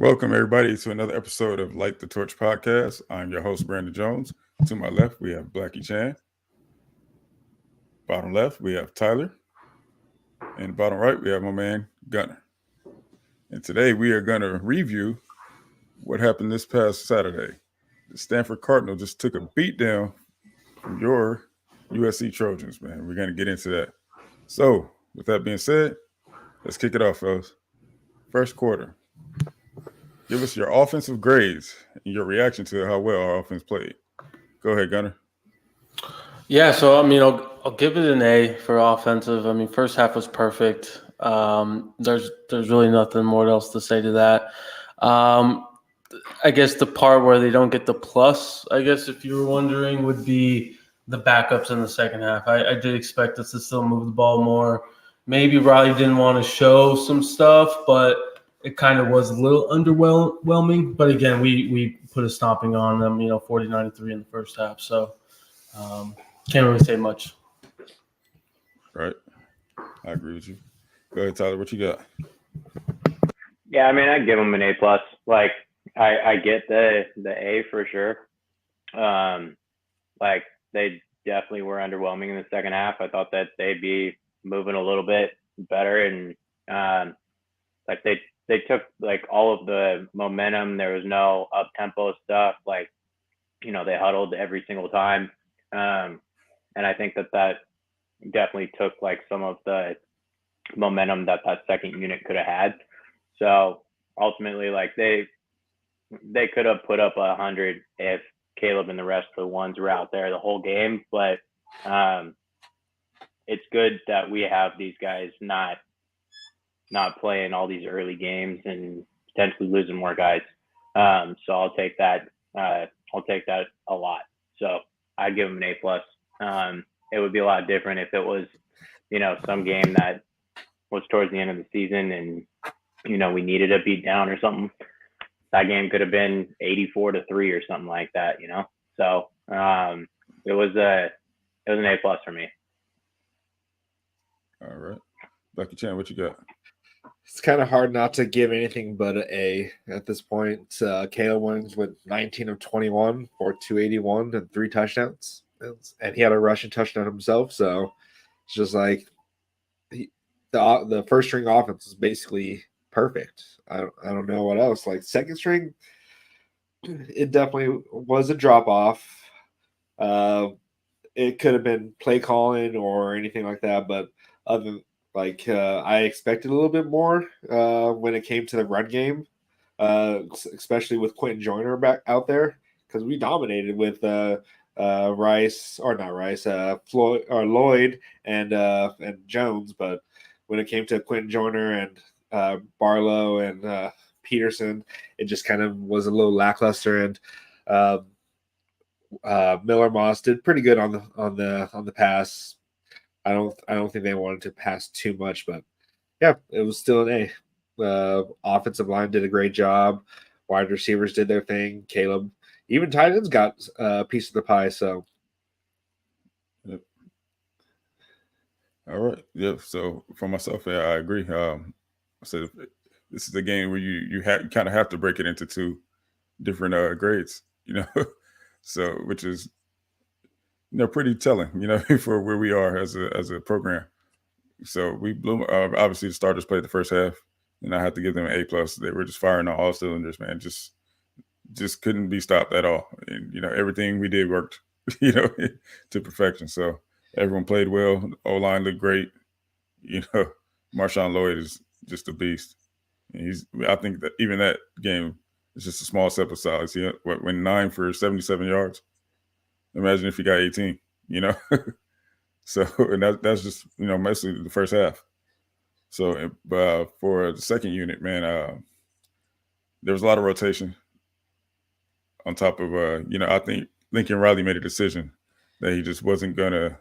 Welcome, everybody, to another episode of Light the Torch podcast. I'm your host, Brandon Jones. To my left, we have Blackie Chan. Bottom left, we have Tyler. And bottom right, we have my man, Gunner. And today we are going to review what happened this past Saturday. The Stanford Cardinals just took a beatdown from your USC Trojans, man. We're going to get into that. So, with that being said, let's kick it off, fellas. First quarter. Give us your offensive grades and your reaction to how well our offense played. Go ahead, Gunner. Yeah, so I'll give it an A for offensive. I mean, first half was perfect. There's really nothing more else to say to that. I guess the part where they don't get the plus, I guess if you were wondering, would be the backups in the second half. I did expect us to still move the ball more. Maybe Riley didn't want to show some stuff, but it kind of was a little underwhelming. But again, we put a stomping on them, 40-93 in the first half. So can't really say much. Right. I agree with you. Go ahead, Tyler. What you got? Yeah, I mean, I'd give them an A plus. Like, I get the A for sure. Like, they definitely were underwhelming in the second half. I thought that they'd be moving a little bit better, and like they took like all of the momentum. There was no up tempo stuff. Like, they huddled every single time, and I think that definitely took like some of the momentum that second unit could have had. So ultimately, like they could have put up 100 if Caleb and the rest of the ones were out there the whole game. But it's good that we have these guys not playing all these early games and potentially losing more guys. So I'll take that. I'll take that a lot. So I'd give them an A plus. It would be a lot different if it was, some game that was towards the end of the season and, we needed a beat down or something. That game could have been 84-3 or something like that, So it was an A plus for me. All right. Lucky Chan, what you got? It's kind of hard not to give anything but an A at this point. Caleb Williams with 19 of 21 for 281 and 3 touchdowns. And he had a rushing touchdown himself. So it's just like the first string offense is basically perfect. I don't know what else. Like second string, it definitely was a drop off. It could have been play calling or anything like that, but other than I expected a little bit more when it came to the run game, especially with Quentin Joyner back out there, because we dominated with Floyd or Lloyd and Jones, but when it came to Quentin Joyner and Barlow and Peterson, it just kind of was a little lackluster. And Miller Moss did pretty good on the pass. I don't think they wanted to pass too much, but yeah, it was still an A. The offensive line did a great job. Wide receivers did their thing. Caleb, even tight ends got a piece of the pie. So, yep. All right. Yep. So for myself, yeah, I agree. I said this is the game where you kind of have to break it into two different grades, so which is pretty telling, for where we are as a program. So we blew. Obviously, the starters played the first half, and I had to give them an A plus. They were just firing on all cylinders, man. Just couldn't be stopped at all. And everything we did worked, to perfection. So everyone played well. O line looked great. Marshawn Lloyd is just a beast. And I think that even that game is just a small sample size. He went 9 for 77 yards. Imagine if he got 18, So, and that's just, mostly the first half. So, for the second unit, man, there was a lot of rotation on top of, I think Lincoln Riley made a decision that he just wasn't going to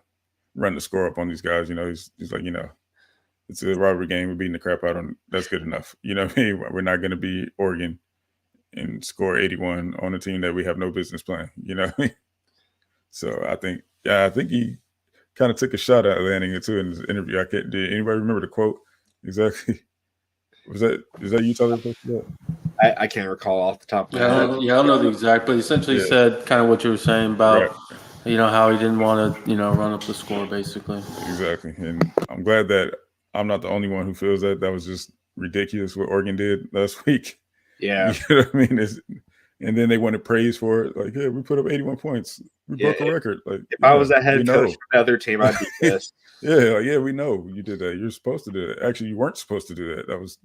run the score up on these guys. He's like, it's a rivalry game. We're beating the crap out of them. That's good enough. We're not going to be Oregon and score 81 on a team that we have no business playing, So I think he kind of took a shot at landing it too in his interview. Did anybody remember the quote exactly? Is that you, Tyler? I can't recall off the top of my head. I don't know the exact, but essentially said kind of what you were saying about how he didn't want to run up the score basically. Exactly, and I'm glad that I'm not the only one who feels that. That was just ridiculous what Oregon did last week. Yeah, you know what I mean. And then they wanted praise for it. Like, yeah, we put up 81 points. We broke a record. Like, if I was a head coach for another team, I'd be pissed. yeah, we know you did that. You're supposed to do it. Actually, you weren't supposed to do that. That was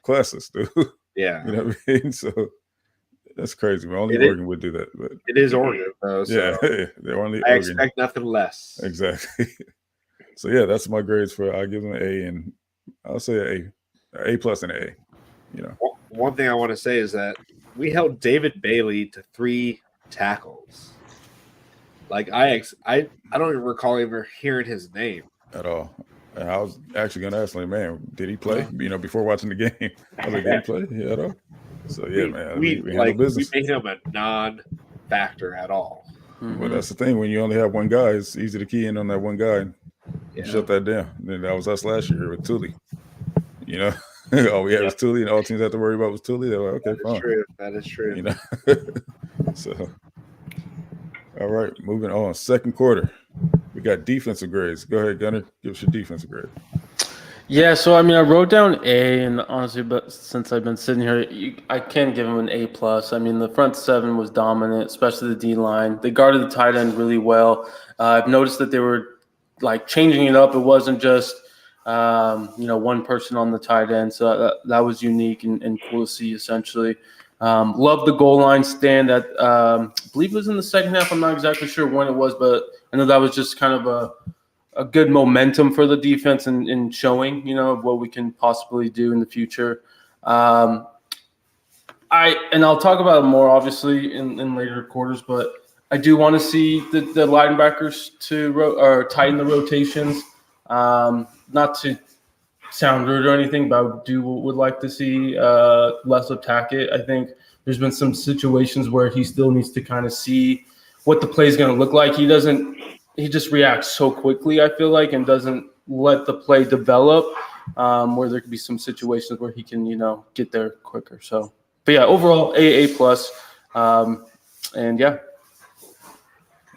classless, dude. Yeah, you know what I mean. So that's crazy. Only Oregon would do that. But it is Oregon, though. So they're only. I Oregon. expect nothing less. Exactly. So yeah, that's my grades for. I'll give them an A, and I'll say A plus and an A. One thing I want to say is that we held David Bailey to 3 tackles. Like I don't even recall ever hearing his name at all. And I was actually going to ask, like, man, did he play? Before watching the game, I was like, did he play? Yeah, at all. So yeah, man, we handle business. We made him a non-factor at all. Mm-hmm. Well, that's the thing. When you only have one guy, it's easy to key in on that one guy and shut that down. And that was us last year with Tully. All we had was Tully, and all teams had to worry about was Tully. They're like, okay, fine. That is true. So, all right, moving on. Second quarter, we got defensive grades. Go ahead, Gunner. Give us your defensive grade. Yeah, so I rote down A, and honestly, but since I've been sitting here, I can give him an A plus. The front 7 was dominant, especially the D line. They guarded the tight end really well. I've noticed that they were changing it up. It wasn't just one person on the tight end, so that was unique and cool to see. Essentially, love the goal line stand. That I believe it was in the second half. I'm not exactly sure when it was, but I know that was just kind of a good momentum for the defense and showing, what we can possibly do in the future. I'll talk about it more obviously in later quarters, but I do want to see the linebackers to tighten the rotations. Not to sound rude or anything, but I would like to see less of Tackett. I think there's been some situations where he still needs to kind of see what the play is going to look like. He just reacts so quickly, I feel like, and doesn't let the play develop, where there could be some situations where he can, get there quicker. So, but yeah, overall, A plus. And yeah.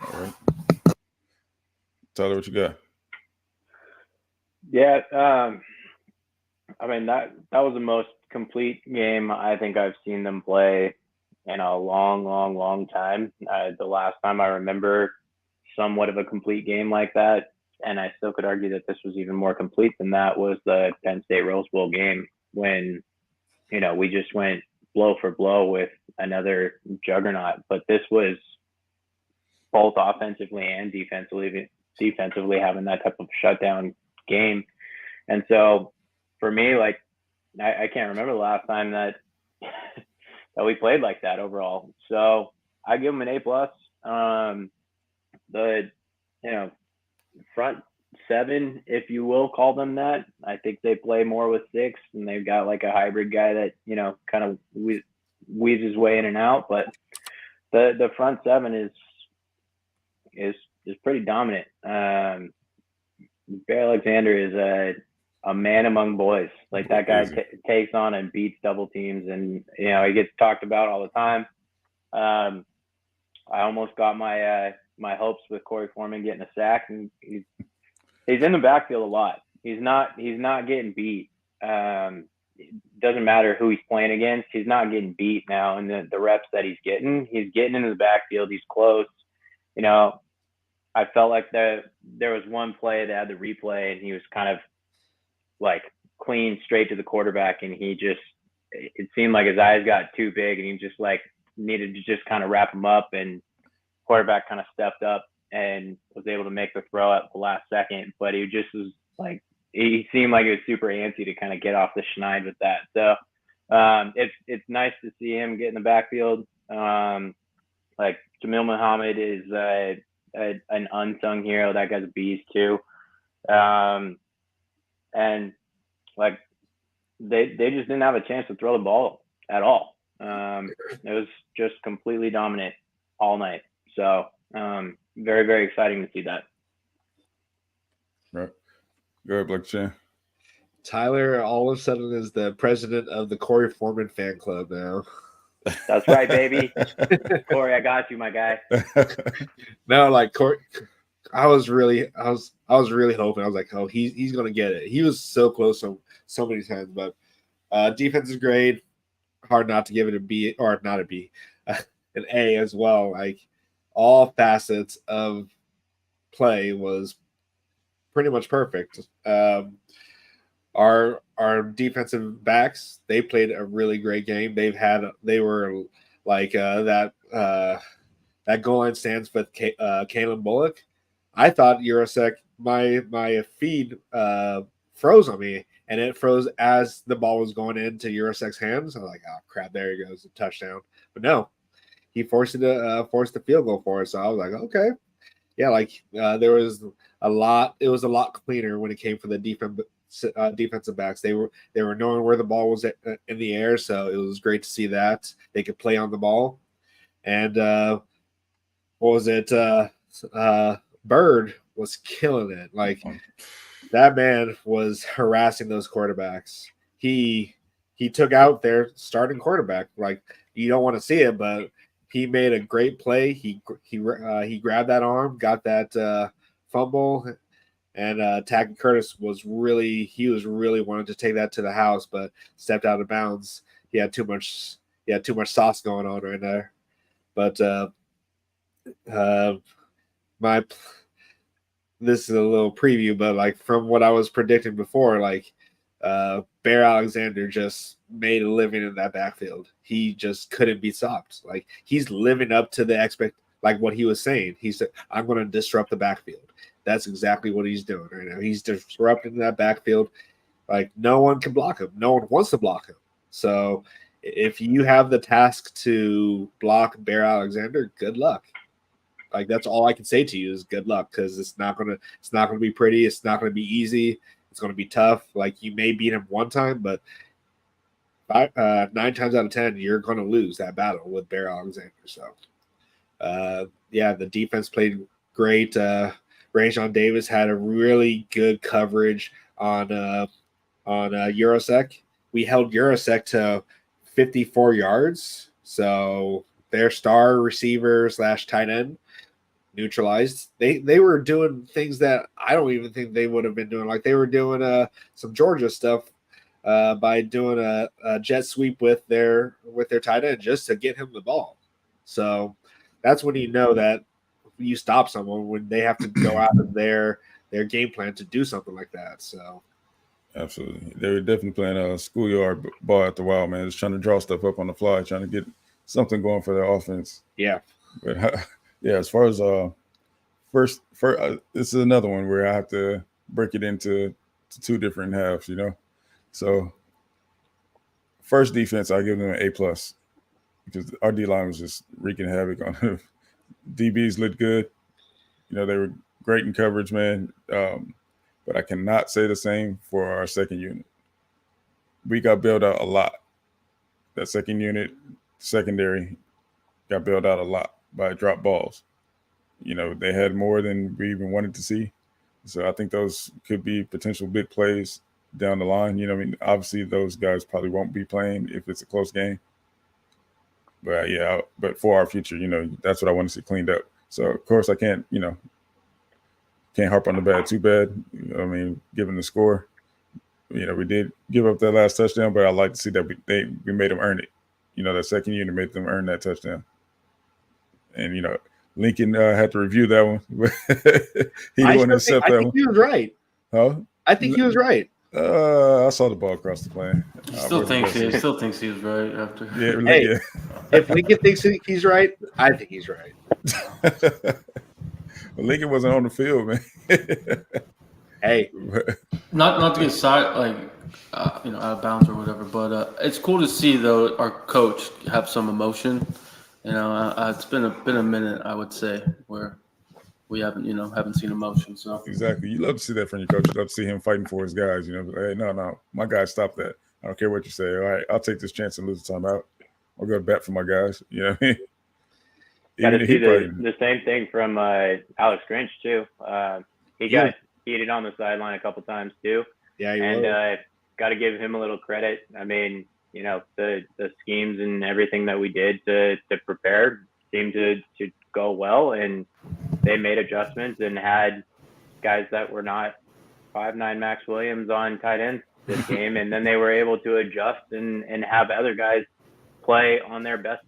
All right. Tyler, what you got? Yeah. That was the most complete game I think I've seen them play in a long, long, long time. The last time I remember somewhat of a complete game like that, and I still could argue that this was even more complete than that, was the Penn State Rose Bowl game when, we just went blow for blow with another juggernaut. But this was both offensively and defensively having that type of shutdown game. And so for me, I can't remember the last time that that we played like that overall. So I give them an A plus. The front 7, if you will call them that, I think they play more with 6, and they've got a hybrid guy that kind of weaves his way in and out. But the front 7 is pretty dominant. Bear Alexander is a man among boys. That guy takes on and beats double teams, and he gets talked about all the time. I almost got my hopes with Corey Foreman getting a sack, and he's in the backfield a lot. He's not getting beat. It doesn't matter who he's playing against. He's not getting beat now, and the reps that he's getting into the backfield. He's close. I felt like there was one play that had the replay, and he was kind of clean straight to the quarterback, and it seemed like his eyes got too big, and he just needed to just kind of wrap him up, and quarterback kind of stepped up and was able to make the throw at the last second. But he just was he seemed like he was super antsy to kind of get off the schneid with that. So it's nice to see him get in the backfield. Jamil Muhammad is an unsung hero. That guy's a beast too. And they just didn't have a chance to throw the ball at all. It was just completely dominant all night. So very, very exciting to see that. Right. Go ahead, Blake Chan. Tyler all of a sudden is the president of the Corey Foreman fan club now. That's right, baby. Corey, I got you, my guy. No, like Corey, I was really hoping. I was like, oh, he's gonna get it. He was so close so many times, but defense is great. Hard not to give it a B, or not a B, an A as well. Like all facets of play was pretty much perfect. Our defensive backs, they played a really great game. They were like that goal line stands with Kalen Bullock. I thought Eurosec, my feed froze on me, and it froze as the ball was going into Eurosec's hands. I was like, oh crap, there he goes, a touchdown. But no, he forced the field goal for us. So I was like, okay, yeah, like there was a lot. It was a lot cleaner when it came for the defensive backs. They were knowing where the ball was in the air, so it was great to see that they could play on the ball. And what was it? Bird was killing it. Like that man was harassing those quarterbacks. He took out their starting quarterback. Like you don't want to see it, but he made a great play. He grabbed that arm, got that fumble, and Tackett Curtis was really wanting to take that to the house, but stepped out of bounds. He had too much sauce going on right there. But this is a little preview, but like from what I was predicting before, like Bear Alexander just made a living in that backfield. He just couldn't be stopped. Like he's living up to the like what he was saying. He said, I'm going to disrupt the backfield. That's exactly what he's doing right now. He's disrupting that backfield. Like no one can block him. No one wants to block him. So if you have the task to block Bear Alexander, good luck. Like that's all I can say to you is good luck, because it's not gonna be pretty. It's not gonna be easy. It's gonna be tough. Like you may beat him one time, but 9 times out of 10, you're gonna lose that battle with Bear Alexander. So, yeah, the defense played great. Rajon Davis had a really good coverage on Eurosec. We held Eurosec to 54 yards. So their star receiver / tight end neutralized. They were doing things that I don't even think they would have been doing. Like they were doing some Georgia stuff by doing a jet sweep with their tight end just to get him the ball. So that's when you know that you stop someone, when they have to go out of their game plan to do something like that. So absolutely, they were definitely playing a schoolyard ball at the while, man. Just trying to draw stuff up on the fly, trying to get something going for their offense. Yeah, but yeah, as far as first, this is another one where I have to break it into two different halves, you know. So first defense, I give them an A+, because our D line was just wreaking havoc on them. DBs looked good, you know, they were great in coverage, man. But I cannot say the same for our second unit. We got bailed out a lot. That second unit, secondary, got bailed out a lot by drop balls. You know, they had more than we even wanted to see. So I think those could be potential big plays down the line. You know, I mean, obviously those guys probably won't be playing if it's a close game. But yeah, but for our future, you know, that's what I want to see cleaned up. So of course I can't harp on the bad too bad. You know, I mean, given the score, you know, we did give up that last touchdown, but I like to see that we made them earn it. You know, that second unit made them earn that touchdown. And you know, Lincoln had to review that one. He didn't want to accept that one. I think he was right. Huh? I think he was right. I saw the ball across the plane. He still thinks he was right after. Yeah, hey, yeah. If Lincoln thinks he's right, I think he's right. Well, Lincoln wasn't on the field, man. Hey, not to get out of bounds or whatever, but it's cool to see though our coach have some emotion. You know, it's been a minute, I would say, where we haven't seen emotion. So exactly, you love to see that from your coach. You love to see him fighting for his guys. You know, hey, no, my guys, stop that. I don't care what you say. All right, I'll take this chance and lose the timeout. I'll go to bat for my guys. You know what I mean? Got to see the same thing from Alex Grinch too. He got heated on the sideline a couple times too. Yeah, and got to give him a little credit. I mean, the schemes and everything that we did to prepare seemed to go well, and they made adjustments and had guys that were not 5'9" Max Williams on tight ends this game, and then they were able to adjust and have other guys play on their best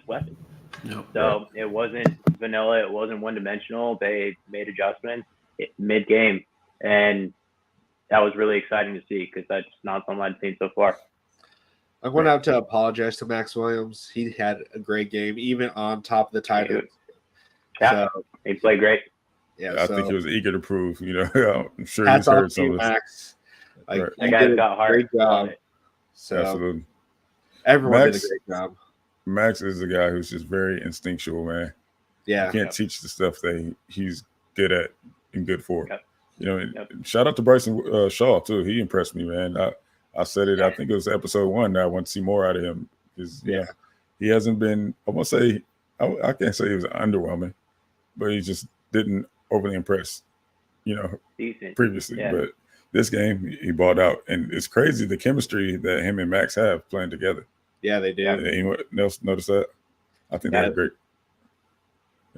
weapons. Yep. So it wasn't vanilla, it wasn't one dimensional. They made adjustments mid game, and that was really exciting to see because that's not something I've seen so far. I'm going to have to apologize to Max Williams. He had a great game, even on top of the tight end. Yeah, so, he played great. Yeah, I think he was eager to prove. I'm sure he's heard some of this. Max. Like, right. That guy got hard. Great job. So absolutely, everyone did a great job. Max is a guy who's just very instinctual, man. Yeah, you can't teach the stuff that he's good at and good for. Yep. Shout out to Bryson Shaw too. He impressed me, man. I said it. I think it was episode 1 that I want to see more out of him because he hasn't been. I won't say I can't say he was underwhelming, but he just didn't overly impress. Decent. Previously, yeah. But this game he balled out, and it's crazy the chemistry that him and Max have playing together. Yeah, they do. Anyone else notice that? I think that's great.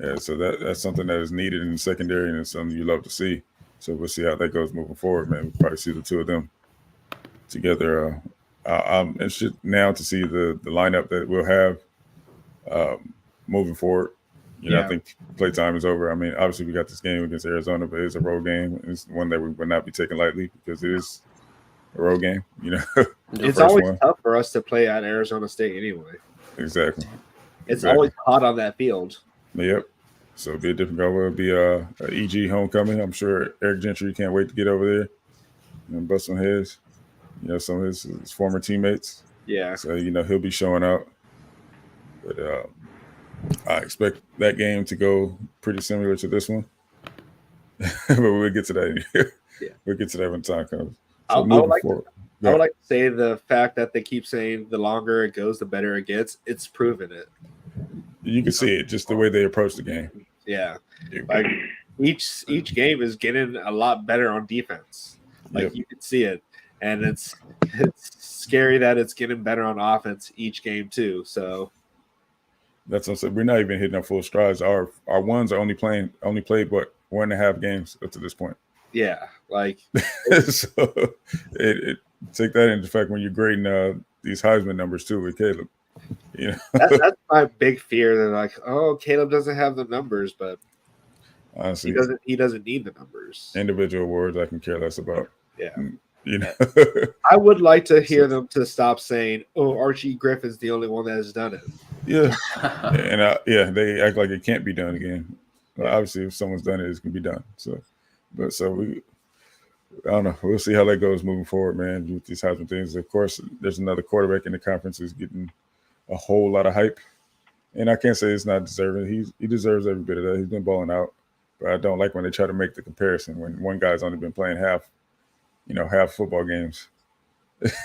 Yeah, so that's something that is needed in the secondary, and it's something you love to see. So we'll see how that goes moving forward, man. We'll probably see the two of them together. I'm interested now to see the lineup that we'll have moving forward. I think playtime is over. I mean, obviously we got this game against Arizona, but it's a road game. It's one that we will not be taking lightly because it is a road game. It's always tough for us to play at Arizona State anyway. Exactly. It's always hot on that field. Yep. So it'll be a different goal. It'll be a EG homecoming. I'm sure Eric Gentry can't wait to get over there and bust some heads. Some of his former teammates. Yeah. So he'll be showing out. But I expect that game to go pretty similar to this one. But we'll get to that. We'll get to that when time comes. So I would like to say the fact that they keep saying the longer it goes, the better it gets. It's proven it. You can see it just the way they approach the game. Yeah, like each game is getting a lot better on defense. Like you can see it, and it's scary that it's getting better on offense each game too. So that's what I'm saying. We're not even hitting our full strides. Our ones are only played 1.5 games up to this point. Yeah, like so it take that into fact when you're grading these Heisman numbers too with Caleb. That's my big fear. They're like, oh, Caleb doesn't have the numbers, but honestly, he doesn't need the numbers. Individual awards I can care less about. Yeah. I would like to hear them to stop saying, oh, Archie Griffin's the only one that has done it. Yeah. And they act like it can't be done again. Well, obviously if someone's done it, it can be done. So I don't know. We'll see how that goes moving forward, man, with these Heisman things. Of course, there's another quarterback in the conference who's getting a whole lot of hype. And I can't say it's not deserving. He deserves every bit of that. He's been balling out. But I don't like when they try to make the comparison when one guy's only been playing half football games.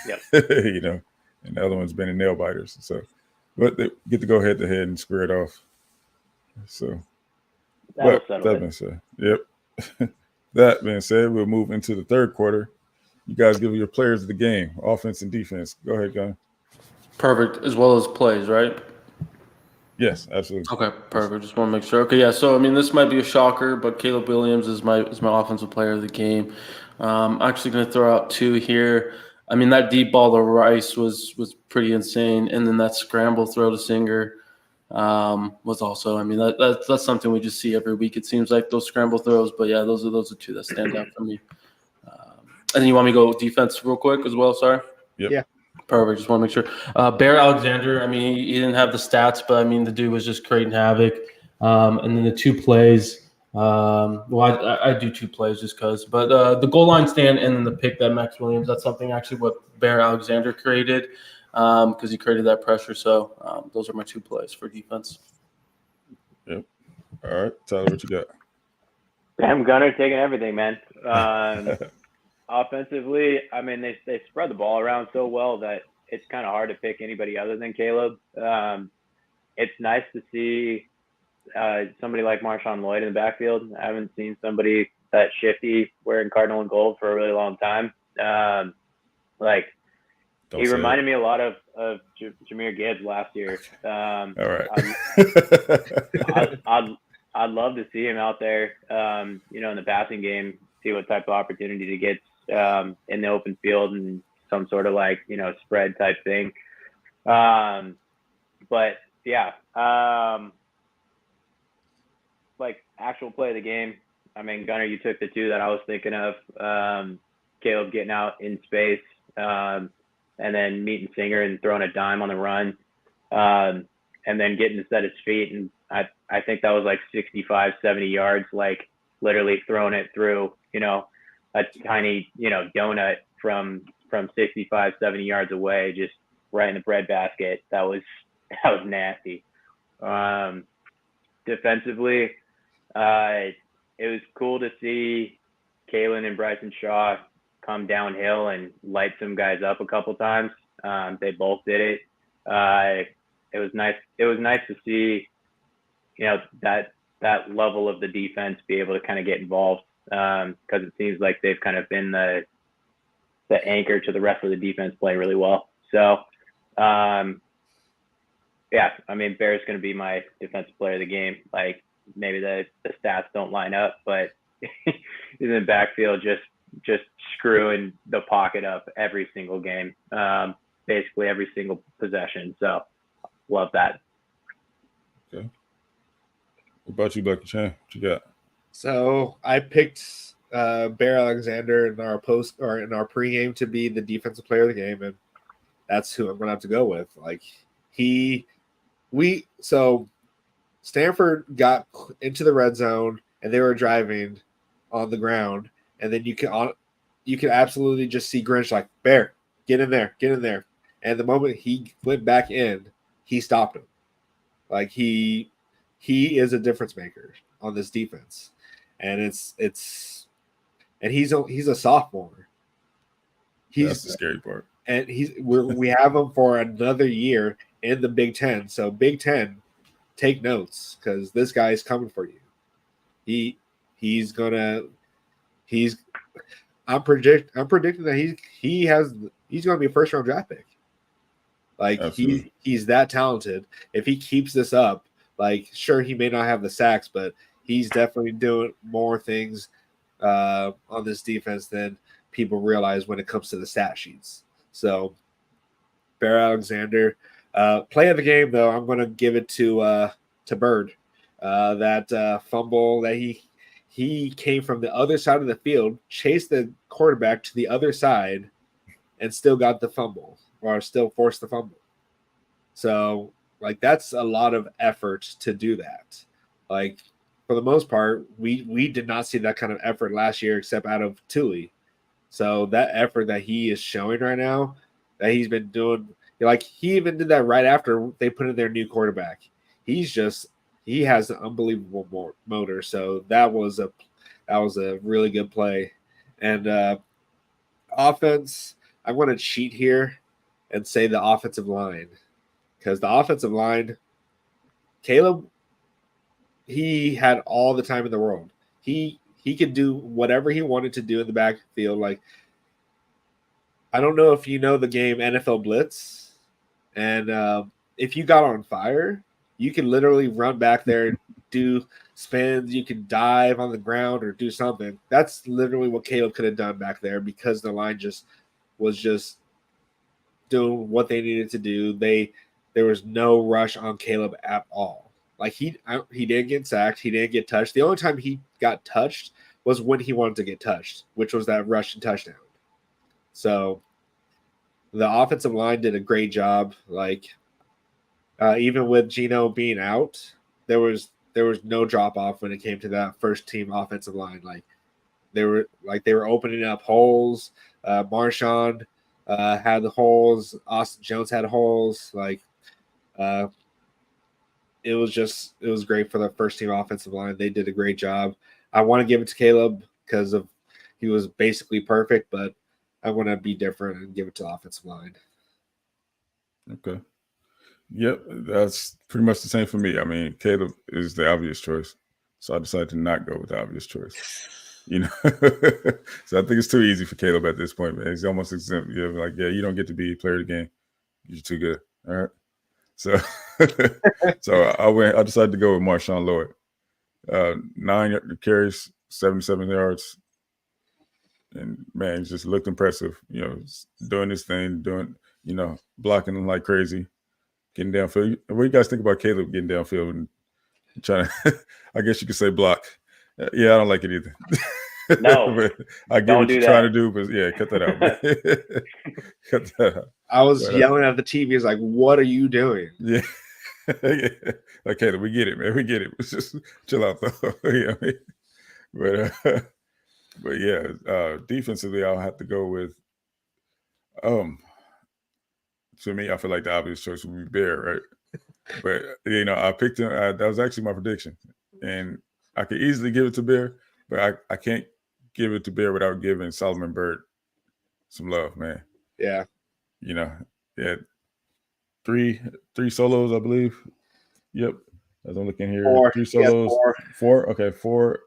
Yep. And the other one's been in nail biters. So, but they get to go head to head and square it off. So, that being said, that being said, we'll move into the third quarter. You guys give your players of the game, offense and defense. Go ahead, Gunn. Perfect, as well as plays, right? Yes, absolutely. Okay, perfect. Just want to make sure. Okay, yeah. So I mean, this might be a shocker, but Caleb Williams is my offensive player of the game. I'm actually going to throw out 2 here. I mean, that deep ball to Rice was pretty insane, and then that scramble throw to Singer was also. I mean, that's something we just see every week. It seems like those scramble throws, but yeah, those are 2 that stand out for me. And then you want me to go defense real quick as well? Sorry. Yep. Yeah. Perfect. Just want to make sure. Bear Alexander, I mean, he didn't have the stats, but I mean, the dude was just creating havoc. And then the 2 plays. I do 2 plays just because. But the goal line stand and then the pick that Max Williams, that's something actually what Bear Alexander created because he created that pressure. So those are my 2 plays for defense. Yep. All right. Tyler, what you got? Sam Gunner taking everything, man. Offensively, I mean, they spread the ball around so well that it's kind of hard to pick anybody other than Caleb. It's nice to see somebody like Marshawn Lloyd in the backfield. I haven't seen somebody that shifty wearing Cardinal and gold for a really long time. Like Don't he say reminded it. me a lot of Jahmyr Gibbs last year. All right. I'd love to see him out there, in the passing game, see what type of opportunity he gets in the open field and some sort of spread type thing. But yeah, actual play of the game. I mean, Gunnar, you took the two that I was thinking of. Caleb getting out in space, and then meeting Singer and throwing a dime on the run, and then getting to set his feet. And I think that was 65, 70 yards, literally throwing it through, a tiny, donut from 65, 70 yards away, just right in the breadbasket. That was nasty. Defensively, it was cool to see Kalen and Bryson Shaw come downhill and light some guys up a couple times. They both did it. It was nice. It was nice to see, that level of the defense be able to kind of get involved, because it seems like they've kind of been the anchor to the rest of the defense playing really well. So, yeah, I mean, Bear's going to be my defensive player of the game. Maybe the stats don't line up, but he's in the backfield just screwing the pocket up every single game, basically every single possession. So love that. Okay. What about you, Bucky Chan? What you got? So I picked Bear Alexander in our pregame to be the defensive player of the game, and that's who I'm going to have to go with. So Stanford got into the red zone and they were driving on the ground, and then you can absolutely just see Grinch Bear, get in there. And the moment he went back in, he stopped him. He is a difference maker on this defense, and and he's a sophomore. That's the scary part. And we have him for another year in the Big Ten. So Big Ten, take notes, because this guy is coming for you. I'm predicting that he's gonna be a first round draft pick. He's that talented. If he keeps this up, sure, he may not have the sacks, but he's definitely doing more things on this defense than people realize when it comes to the stat sheets. So Bear Alexander, play of the game though, I'm going to give it to Bird. That fumble that he came from the other side of the field, chased the quarterback to the other side, and still got the fumble, or still forced the fumble. So that's a lot of effort to do that. For the most part, we did not see that kind of effort last year except out of Thule. So that effort that he is showing right now, that he's been doing, he even did that right after they put in their new quarterback. He has an unbelievable motor. So that was a really good play. And offense, I'm going to cheat here and say the offensive line, because the offensive line, Caleb, he had all the time in the world. He could do whatever he wanted to do in the backfield. I don't know if you know the game NFL Blitz, and if you got on fire, you can literally run back there, do spins, you can dive on the ground or do something. That's literally what Caleb could have done back there, because the line was just doing what they needed to do. There was no rush on Caleb at all. He didn't get sacked, he didn't get touched. The only time he got touched was when he wanted to get touched, which was that rush and touchdown. So the offensive line did a great job. Even with Gino being out, there was no drop off when it came to that first team offensive line. They were opening up holes. Marshawn had the holes. Austin Jones had holes. It was great for the first team offensive line. They did a great job. I want to give it to Caleb because he was basically perfect, but I want to be different and give it to the offensive line. Okay. Yep, that's pretty much the same for me. I mean, Caleb is the obvious choice, so I decided to not go with the obvious choice. You know, so I think it's too easy for Caleb at this point, man. He's almost exempt. You're like, yeah, you don't get to be player of the game. You're too good. All right. So, I decided to go with Marshawn Lloyd. 9 carries, 77 yards, and man, he just looked impressive. You know, doing his thing, blocking like crazy, getting downfield. What do you guys think about Caleb getting downfield and trying to? I guess you could say block. Yeah, I don't like it either. No, but I get don't what do you're that. trying to do, but yeah, cut that out. Man. Cut that out. I was yelling at the TV. It's like, what are you doing? Yeah. Yeah. Like, Caleb, we get it, man. We get it. Let's just chill out, though. You know what I mean? But yeah, defensively, I'll have to go with. To me, I feel like the obvious choice would be Bear, right? But I picked him. That was actually my prediction, and I could easily give it to Bear, but I can't give it to Bear without giving Solomon Byrd some love, man. Yeah. Yeah. Three solos, I believe. Yep. As I'm looking here, 4. 3 solos, Four. 4. Okay, 4.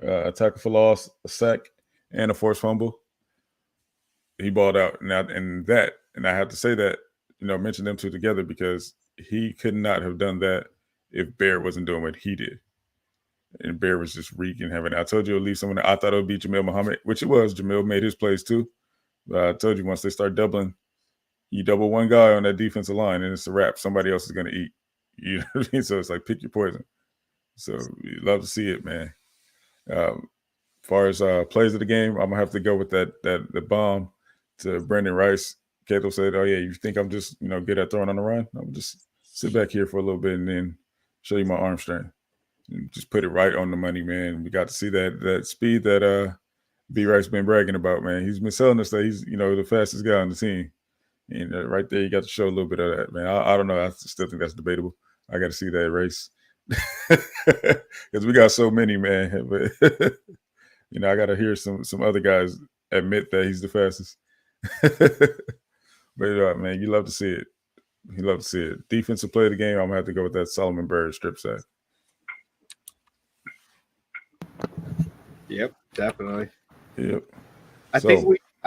A tackle for loss, a sack, and a forced fumble. He balled out, and I have to say that, mention them two together because he could not have done that if Bear wasn't doing what he did. And Bear was just wreaking heaven. I told you at least someone I thought it would be Jamil Muhammad, which it was. Jamil made his plays too. But I told you once they start doubling, you double one guy on that defensive line, and it's a wrap. Somebody else is going to eat. You know what I mean? So it's like pick your poison. So you love to see it, man. As far as plays of the game, I'm gonna have to go with the bomb to Brandon Rice. Cato said, "Oh yeah, you think I'm just good at throwing on the run? I'm just sit back here for a little bit and then show you my arm strength and just put it right on the money, man." We got to see that speed that B Rice been bragging about, man. He's been selling us that he's the fastest guy on the team, and right there you got to show a little bit of that, man. I don't know. I still think that's debatable. I got to see that race because we got so many, man. But I got to hear some other guys admit that he's the fastest. But man, you love to see it. You love to see it. Defensive play of the game, I'm gonna have to go with that Solomon Byrd strip sack. Yep, definitely. Yep. I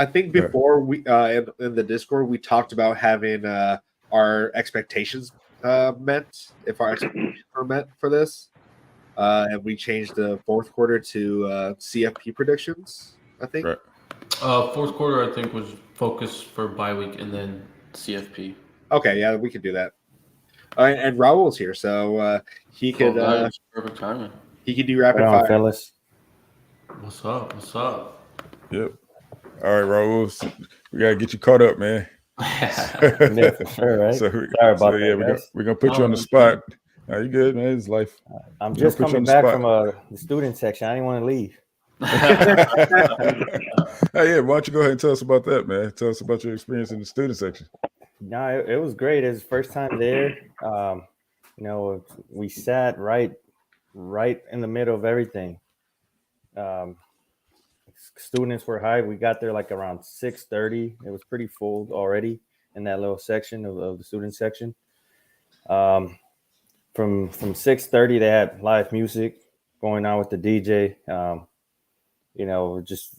think before we in the Discord we talked about having our expectations met, if our expectations were met for this, and we changed the fourth quarter to CFP predictions. I think. Right. Fourth quarter, I think, was focused for bye week and then CFP. Okay, yeah, we could do that. And Raul's here, so he could. Perfect timing. He could do rapid fire, fellas. What's up? What's up? Yep. All right, Raul. We gotta get you caught up, man. Yeah, for sure, right? Sorry about that. We're gonna put you on the spot. Are you good, man? It's life. I'm just coming back from the student section. I didn't want to leave. Hey, yeah, why don't you go ahead and tell us about that, man? Tell us about your experience in the student section. No, it was great. It was the first time there. We sat right in the middle of everything. Students were high. We got there like around 6:30. It was pretty full already in that little section of the student section. From 6:30, they had live music going on with the DJ. Just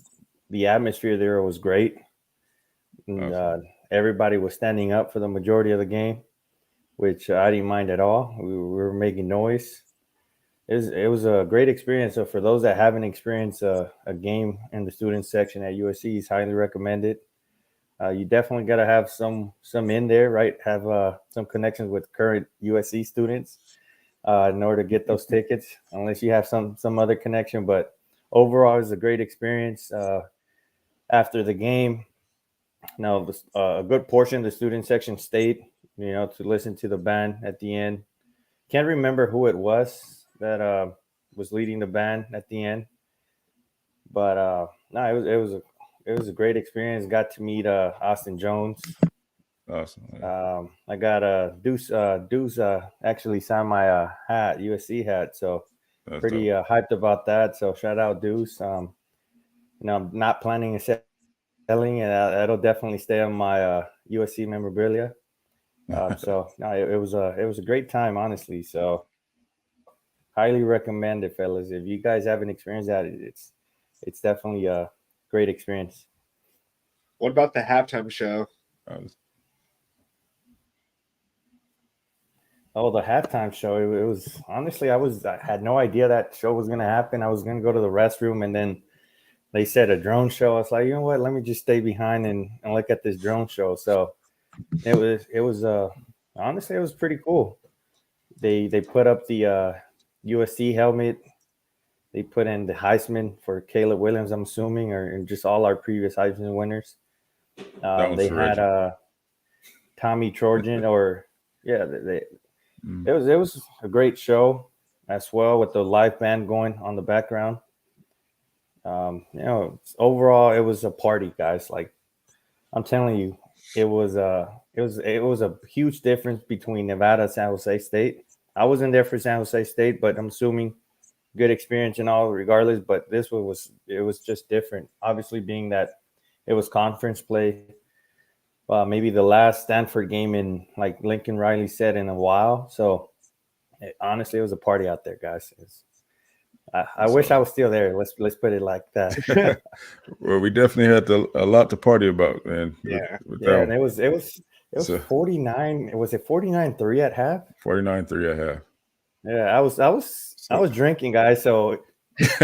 the atmosphere there was great. And, awesome. Everybody was standing up for the majority of the game, which I didn't mind at all. We were making noise. It was a great experience. So for those that haven't experienced a game in the student section at USC, it's highly recommended. You definitely got to have some in there, right? Have some connections with current USC students in order to get those tickets, unless you have some other connection. But overall, it was a great experience. After the game, a good portion of the student section stayed, to listen to the band at the end. Can't remember who it was that was leading the band at the end, but it was a great experience. Got to meet Austin Jones. Awesome. I got Deuce actually signed my hat, USC hat, so that's pretty hyped about that. So shout out Deuce. I'm not planning on selling, and that'll definitely stay on my USC memorabilia. It was a great time, honestly. So highly recommend it, fellas. If you guys haven't experienced that, it's definitely a great experience. What about the halftime show? Oh, the halftime show. It was honestly, I had no idea that show was gonna happen. I was gonna go to the restroom, and then they said a drone show. I was like, you know what? Let me just stay behind and look at this drone show. So it was honestly, it was pretty cool. They put up the USC helmet. They put in the Heisman for Caleb Williams, I'm assuming, or just all our previous Heisman winners. That one's They for had Reggie. Tommy Trojan, or yeah, Mm. it was a great show as well with the live band going on the background. Overall, it was a party, guys. Like I'm telling you, it was a huge difference between Nevada and San Jose State. I wasn't there for San Jose State, but I'm assuming good experience and all regardless. But this one was just different. Obviously, being that it was conference play, maybe the last Stanford game in, like Lincoln Riley said, in a while. So honestly, it was a party out there, guys. I wish I was still there. Let's put it like that. Well, we definitely had a lot to party about, man. Yeah. With Yeah, that and one. it was So 49. Was it 49-3 at half? 49-3 at half. Yeah, I was drinking, guys. So So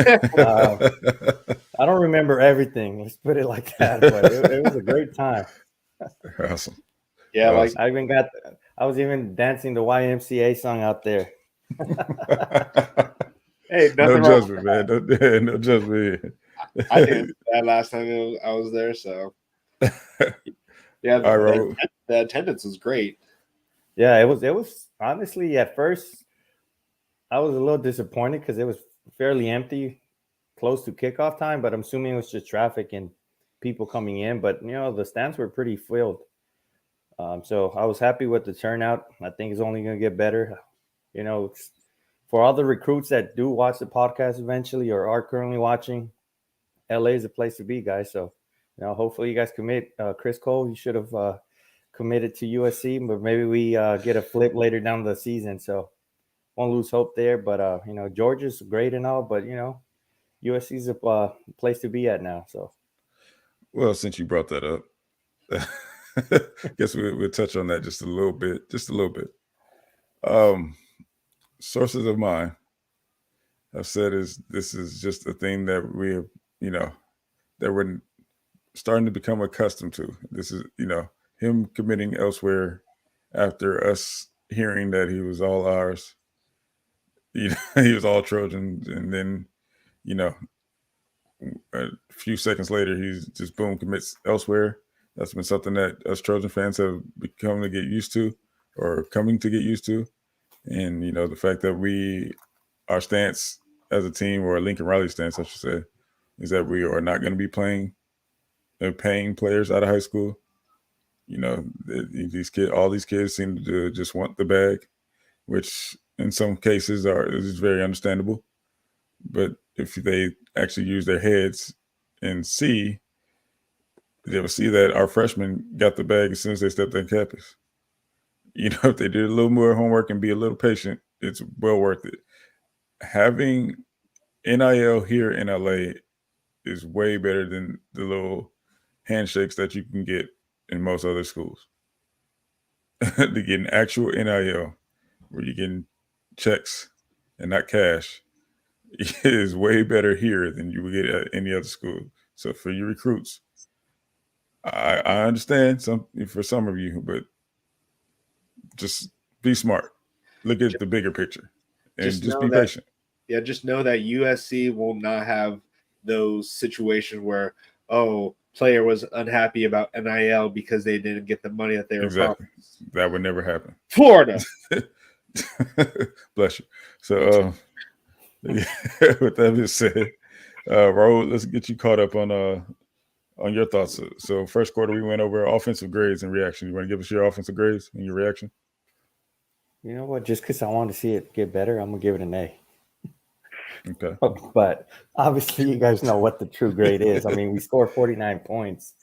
I don't remember everything. Let's put it like that. But it was a great time. awesome. Yeah, like I was even dancing the YMCA song out there. hey, No nothing wrong. judgment, man. No judgment. I did that last time I was there, so yeah, All right, Raul. the attendance was great. Yeah, it was honestly at first I was a little disappointed because it was fairly empty close to kickoff time, but I'm assuming it was just traffic and people coming in. But the stands were pretty filled. So I was happy with the turnout. I think it's only going to get better. For all the recruits that do watch the podcast eventually or are currently watching, LA is a place to be, guys. So, hopefully you guys commit. Chris Cole, you should have committed to USC, but maybe we get a flip later down the season. So won't lose hope there. But, Georgia's great and all, but, USC is a place to be at now. So, Well, since you brought that up, guess we'll touch on that just a little bit. Sources of mine have said this is just a thing that we have, that we're starting to become accustomed to. This is, him committing elsewhere after us hearing that he was all ours. He was all Trojans, and then, a few seconds later, he's just boom commits elsewhere. That's been something that us Trojan fans have become to get used to, or coming to get used to. And the fact that our stance as a team, or a Lincoln Riley stance, I should say, is that we are not going to be playing and paying players out of high school. All these kids seem to just want the bag, which in some cases is very understandable. But if they actually use their heads and see, they will see that our freshmen got the bag as soon as they stepped on campus. If they did a little more homework and be a little patient, it's well worth it. Having NIL here in LA is way better than the little handshakes that you can get in most other schools. To get an actual NIL where you're getting checks and not cash is way better here than you would get at any other school. So for your recruits, I understand for some of you, but just be smart. Look at the bigger picture and just be patient. Yeah, just know that USC will not have those situations where, player was unhappy about NIL because they didn't get the money that they were promised. That would never happen. Florida. Bless you. So with that being said, Raul, let's get you caught up on your thoughts. So first quarter, we went over offensive grades and reaction. You want to give us your offensive grades and your reaction? You know what? Just because I want to see it get better, I'm going to give it an A. Okay. But obviously, you guys know what the true grade is. I mean, we scored 49 points.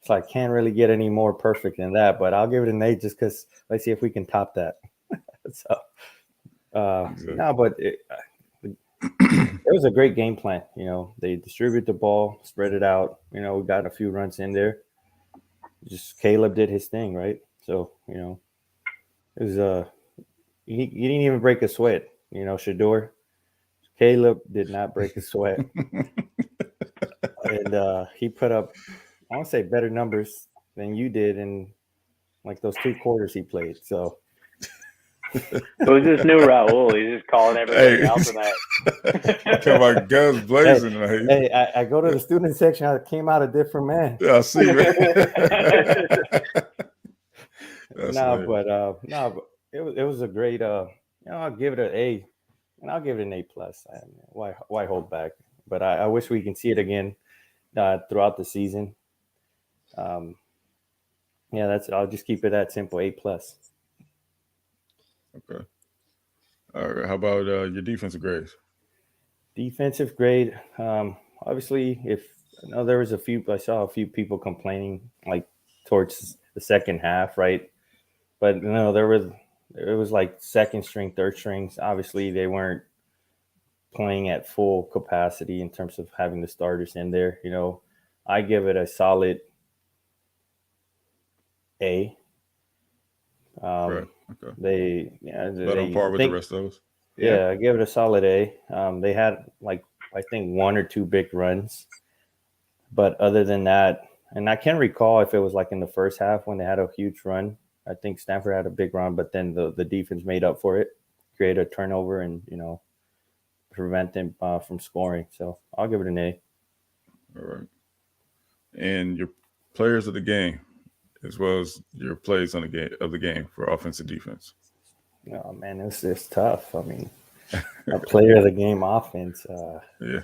So I can't really get any more perfect than that. But I'll give it an A just because let's see if we can top that. So, Exactly. no, but It was a great game plan. They distribute the ball, spread it out. We got a few runs in there. Just Caleb did his thing, right? So, it was he didn't even break a sweat. Shador, Caleb did not break a sweat, and he put up, I want to say, better numbers than you did in like those 2 quarters he played. So. Who's this new Raul? He's just calling everybody out tonight. Come on, guns blazing. Hey, I go to the student section. I came out a different man. Yeah, I see, man. But it was a great. I'll give it an A, and I'll give it an A plus. Why hold back? But I wish we can see it again throughout the season. I'll just keep it that simple, A plus. Okay. All right. How about your defensive grades? Defensive grade. Obviously, I saw a few people complaining like towards the second half, right? But it was like second string, third strings. Obviously, they weren't playing at full capacity in terms of having the starters in there. I give it a solid A. Right. Okay. They on par with the rest of us. Yeah, I give it a solid A. They had I think 1 or 2 big runs, but other than that, and I can't recall if it was like in the first half when they had a huge run. I think Stanford had a big run, but then the defense made up for it, create a turnover, and prevent them from scoring. So I'll give it an A. All right. And your players of the game, as well as your plays of the game for offense and defense. Oh man, it's tough. I mean, a player of the game offense. Yeah.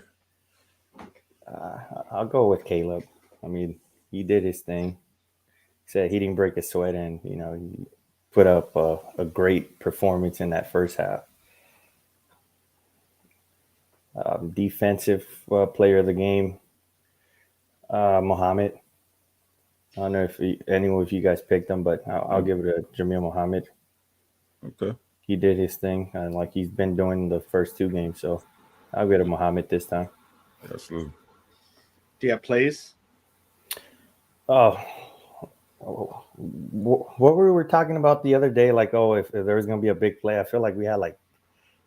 I'll go with Caleb. I mean, he did his thing. He said he didn't break a sweat, and he put up a great performance in that first half. Defensive player of the game, Mohammed. I don't know if anyone of you guys picked him, but I'll give it a Jamil Mohammed. Okay. He did his thing, and like he's been doing the first 2 games, so I'll get a Mohammed this time. Absolutely. Do you have plays? Oh, what we were talking about the other day, like, if there was going to be a big play, I feel like we had like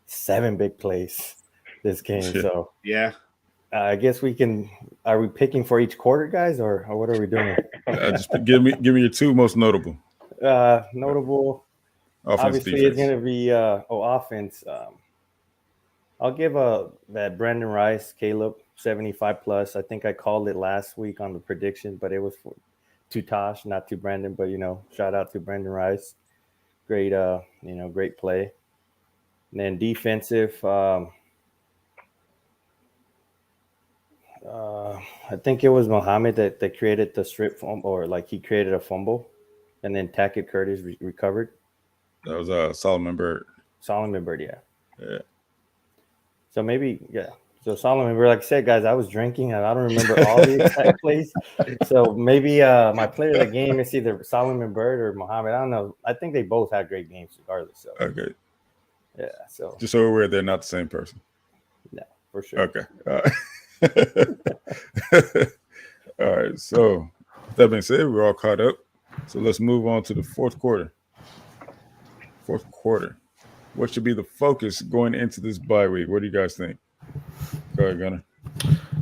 7 big plays this game. Yeah. So Yeah. I guess are we picking for each quarter, guys, or what are we doing? Just give me your 2 most notable. Notable. Offense, Obviously, defense. it's going to be offense. I'll give that Brandon Rice, Caleb, 75 plus. I think I called it last week on the prediction, but it was to Tosh, not to Brandon. But shout out to Brandon Rice. Great, great play. And then defensive. I think it was Mohammed that created the strip fumble, or like he created a fumble, and then Tackett Curtis recovered. That was Solomon Bird. Solomon Bird, yeah. Yeah. So maybe, yeah. So Solomon Bird, like I said, guys, I was drinking and I don't remember all the exact plays. So maybe my player of the game is either Solomon Bird or Mohammed. I don't know. I think they both had great games regardless. So Okay. yeah. So just so we're aware, they're not the same person. No, for sure. Okay. All right. So that being said, we're all caught up. So let's move on to the fourth quarter. What should be the focus going into this bye week? What do you guys think? Go ahead, Gunnar.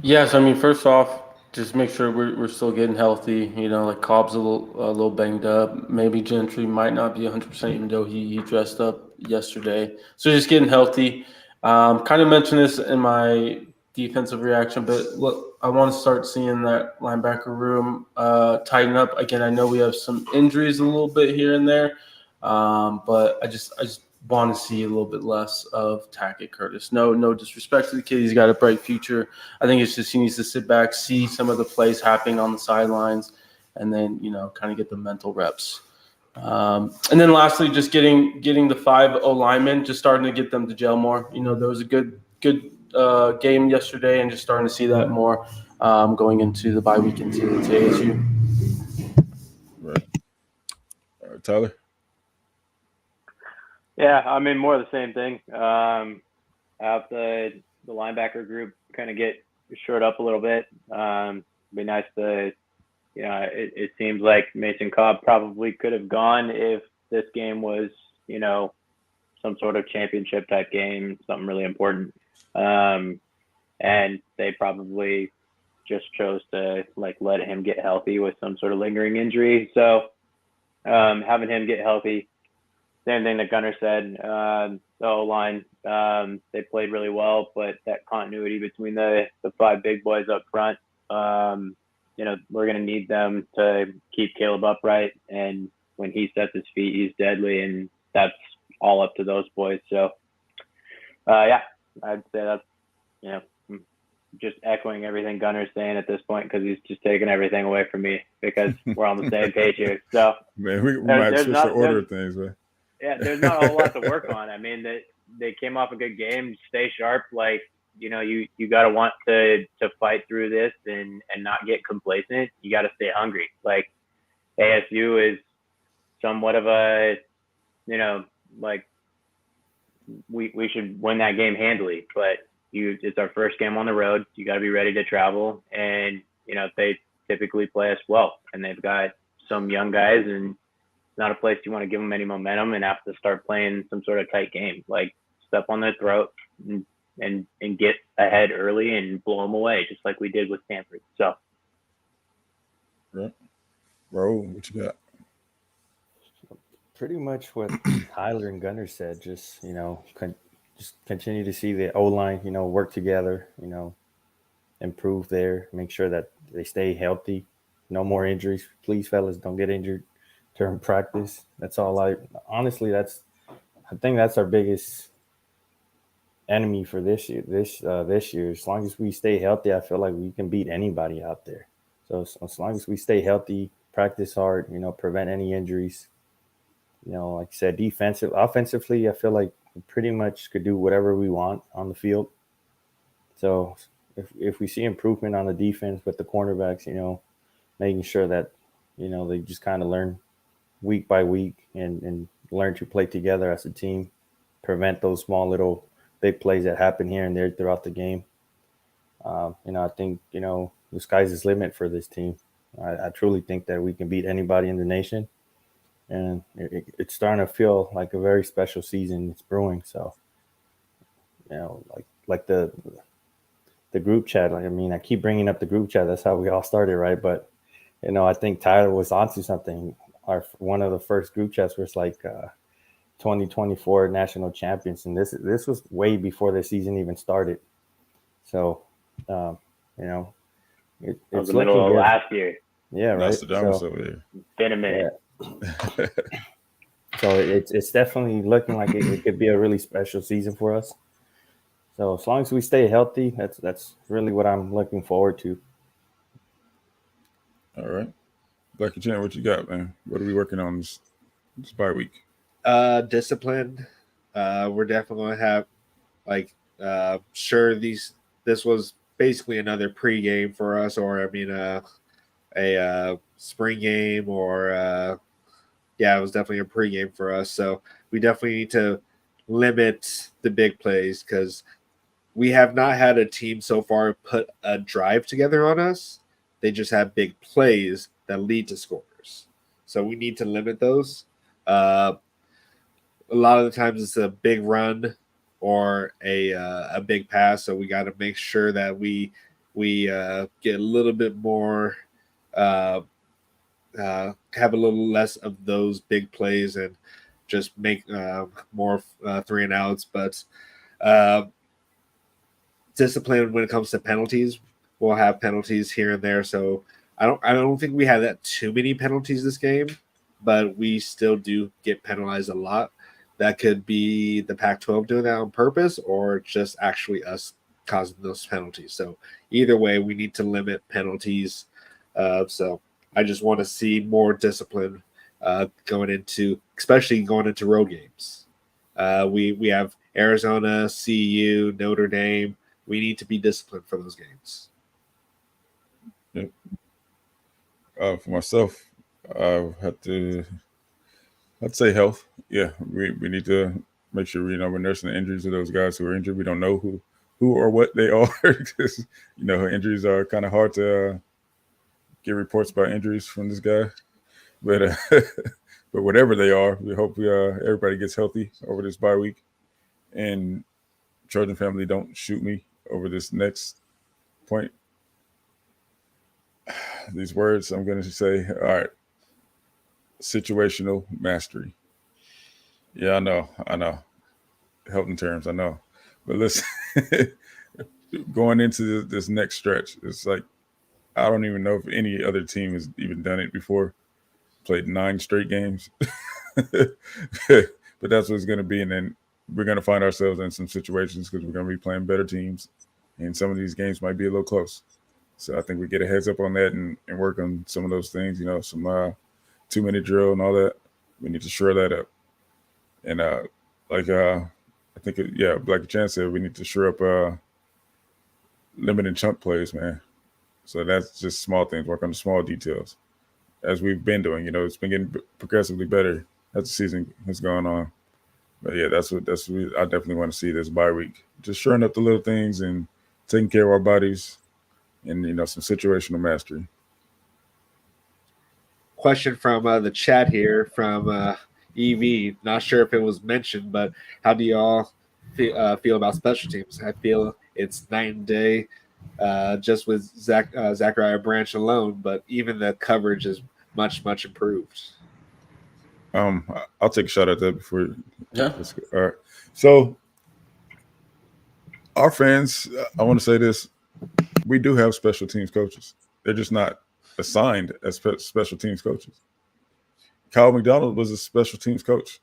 Yes, I mean, first off, just make sure we're still getting healthy. Like Cobb's a little banged up. Maybe Gentry might not be 100%, even though he dressed up yesterday. So just getting healthy. Kind of mentioned this in my defensive reaction, but look, I want to start seeing that linebacker room tighten up. Again, I know we have some injuries a little bit here and there, but I just want to see a little bit less of Tackett Curtis. No disrespect to the kid. He's got a bright future. I think it's just he needs to sit back, see some of the plays happening on the sidelines, and then, kind of get the mental reps. And then lastly, just getting the 5 O-linemen, just starting to get them to gel more. There was a good game yesterday, and just starting to see that more going into the bye week into ASU. Right. Tyler? Yeah, I mean, more of the same thing. Out the linebacker group kind of get shored up a little bit. Be nice to, it seems like Mason Cobb probably could have gone if this game was, some sort of championship type game, something really important. And they probably just chose to let him get healthy with some sort of lingering injury. So having him get healthy, same thing that Gunnar said, the O-line, they played really well, but that continuity between the 5 big boys up front, we're going to need them to keep Caleb upright. And when he sets his feet, he's deadly, and that's all up to those boys. So, I'd say that's, just echoing everything Gunner's saying at this point, because he's just taking everything away from me, because we're on the same page here. So, man, we might switch the order of things, man. Yeah, there's not a whole lot to work on. I mean, they came off a good game. Stay sharp. You got to want to fight through this and not get complacent. You got to stay hungry. ASU is somewhat of a, we should win that game handily, but it's our first game on the road. You got to be ready to travel, and they typically play us well, and they've got some young guys, and it's not a place you want to give them any momentum and have to start playing some sort of tight game. Step on their throat and get ahead early and blow them away, just like we did with Stanford. So, right. Bro, what you got? Pretty much what Tyler and Gunnar said. Just just continue to see the O-line, work together, improve there, make sure that they stay healthy, no more injuries. Please, fellas, don't get injured during practice. That's all I think that's our biggest enemy for this year. This year, as long as we stay healthy, I feel like we can beat anybody out there. So as long as we stay healthy, practice hard, prevent any injuries. Like I said, offensively, I feel like we pretty much could do whatever we want on the field. So if we see improvement on the defense with the cornerbacks, making sure that, they just kind of learn week by week and learn to play together as a team, prevent those small little big plays that happen here and there throughout the game. I think, the sky's the limit for this team. I truly think that we can beat anybody in the nation. And it's starting to feel like a very special season. It's brewing. So, like the group chat. I keep bringing up the group chat. That's how we all started, right? But, I think Tyler was onto something. One of the first group chats was 2024 national champions, and this was way before the season even started. So, it's the middle of last year. Yeah, right. So, been a minute. Yeah. So it's definitely looking like it could be a really special season for us. So as long as we stay healthy, that's really what I'm looking forward to. All right. Lucky Jen, what you got, man? What are we working on this bye week? Discipline. We're definitely going to have this was basically another pregame for us, or a spring game, or it was definitely a pregame for us. So we definitely need to limit the big plays, because we have not had a team so far put a drive together on us. They just have big plays that lead to scores. So we need to limit those. A lot of the times it's a big run or a big pass. So we got to make sure that we get a little bit more have a little less of those big plays and just make more 3 and outs. But discipline when it comes to penalties, we'll have penalties here and there. So I don't think we had that too many penalties this game, but we still do get penalized a lot. That could be the Pac-12 doing that on purpose, or just actually us causing those penalties. So either way, we need to limit penalties. So I just want to see more discipline especially going into road games. We have Arizona, CU, Notre Dame. We need to be disciplined for those games. Yep. For myself, I'd say health. Yeah, we need to make sure we're nursing the injuries of those guys who are injured. We don't know who or what they are, because injuries are kind of hard to get reports about injuries from this guy. But but whatever they are, we hope everybody gets healthy over this bye week, and Trojan family don't shoot me over this next point. These words I'm going to say. All right, situational mastery. Yeah, I know. Helping terms, I know. But listen, going into this next stretch, it's like I don't even know if any other team has even done it before. Played 9 straight games, but that's what it's going to be. And then we're going to find ourselves in some situations because we're going to be playing better teams, and some of these games might be a little close. So I think we get a heads up on that and work on some of those things. Some 2-minute drill and all that. We need to shore that up. And I think like Chan said, we need to shore up limited chunk plays, man. So that's just small things. Work on the small details, as we've been doing. It's been getting progressively better as the season has gone on. But yeah, that's what I definitely want to see this bye week. Just shoring up the little things and taking care of our bodies, and some situational mastery. Question from the chat here from EV. Not sure if it was mentioned, but how do y'all feel about special teams? I feel it's night and day, just with Zachariah Branch alone. But even the coverage is much improved. I'll take a shot at that before. Yeah. All right. So our fans, I want to say this: we do have special teams coaches. They're just not assigned as special teams coaches. Kyle McDonald was a special teams coach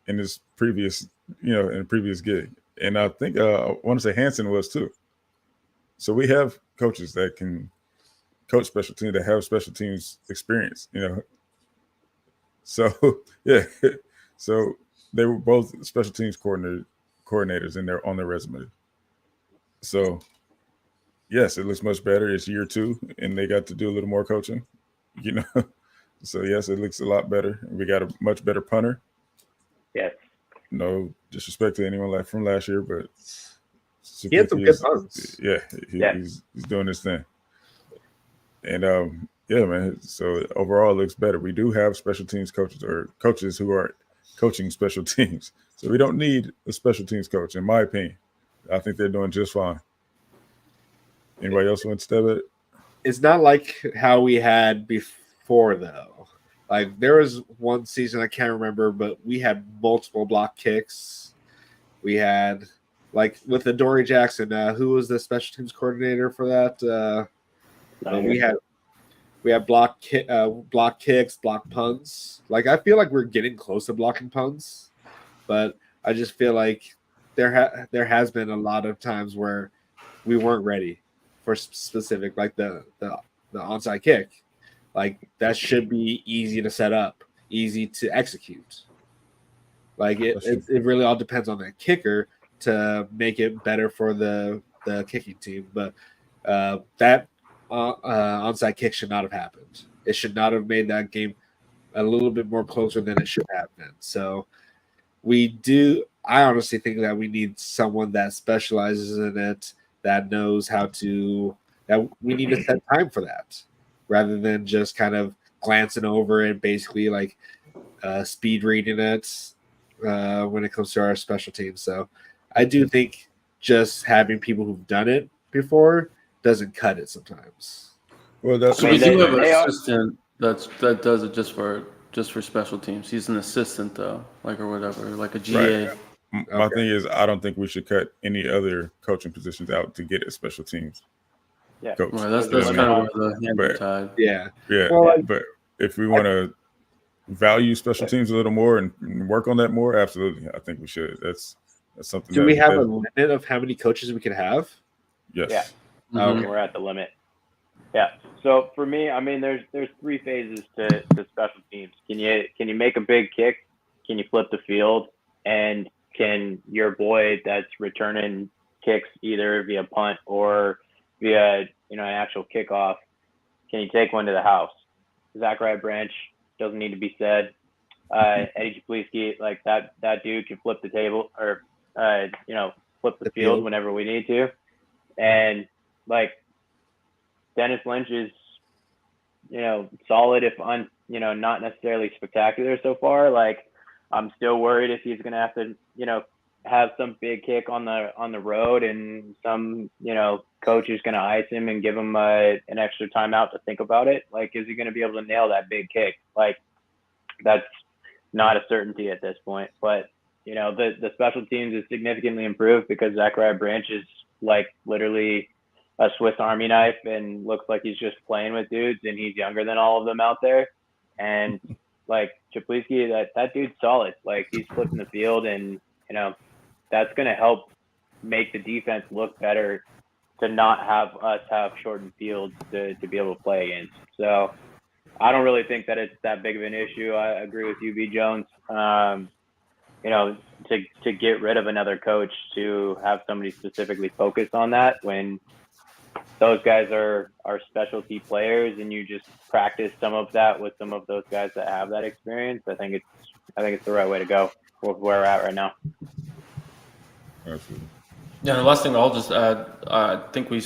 in his previous, in a previous gig, and I think I want to say Hansen was too. So we have coaches that can coach special teams, that have special teams experience. So yeah, so they were both special teams coordinators on their resume. So yes, it looks much better. It's year 2, and they got to do a little more coaching. So yes, it looks a lot better. We got a much better punter. Yes. No disrespect to anyone from last year, but He had some good punts. Yeah, he's doing his thing. And yeah, man. So overall, it looks better. We do have special teams coaches or coaches who are coaching special teams. So we don't need a special teams coach, in my opinion. I think they're doing just fine. Anybody else want to step at it? It's not like how we had before, though. Like, there was one season, I can't remember, but we had multiple block kicks. We had, like, with the Dory Jackson, who was the special teams coordinator for that? We had block kicks, block punts. Like, I feel like we're getting close to blocking punts, but I just feel like there has been a lot of times where we weren't ready for specific, like the onside kick. Like, that should be easy to set up, easy to execute. Like, it really all depends on the kicker to make it better for the kicking team. But that onside kick should not have happened. It should not have made that game a little bit more closer than it should have been. So I honestly think that we need someone that specializes in it, that knows that we need to set time for that, rather than just kind of glancing over and basically like speed reading it when it comes to our special teams. So I do think just having people who've done it before doesn't cut it sometimes. Well, that's So we do have an assistant that does it just for special teams. He's an assistant though, or whatever, like a GA. Right. My thing is, I don't think we should cut any other coaching positions out to get a special teams coach. Right, that's kind of where the hands are tied. Yeah. Well, but if we want to value special teams a little more and work on that more, absolutely, I think we should. That's something. Do we have a limit of how many coaches we can have? Yes. Yeah. Mm-hmm. We're at the limit. Yeah. So for me, I mean, there's 3 phases to special teams. Can you make a big kick? Can you flip the field? And can your boy that's returning kicks either via punt or via an actual kickoff, can you take one to the house? Zachariah Branch doesn't need to be said. Eddie Japliski, like that dude can flip the table or flip the field whenever we need to. And like Dennis Lynch is, solid if not necessarily spectacular so far. Like I'm still worried if he's going to have to, have some big kick on the road and some, coach is going to ice him and give him an extra timeout to think about it. Like, is he going to be able to nail that big kick? Like, that's not a certainty at this point. But, the special teams is significantly improved because Zachariah Branch is like literally a Swiss Army knife and looks like he's just playing with dudes, and he's younger than all of them out there. And like Czaplicki, that dude's solid. Like he's flipping the field, and that's going to help make the defense look better to not have us have shortened fields to be able to play against. So I don't really think that it's that big of an issue. I agree with you, B. Jones. To get rid of another coach, to have somebody specifically focus on that when those guys are specialty players, and you just practice some of that with some of those guys that have that experience. I think it's the right way to go with where we're at right now. Absolutely. Yeah, the last thing I'll just add, I think we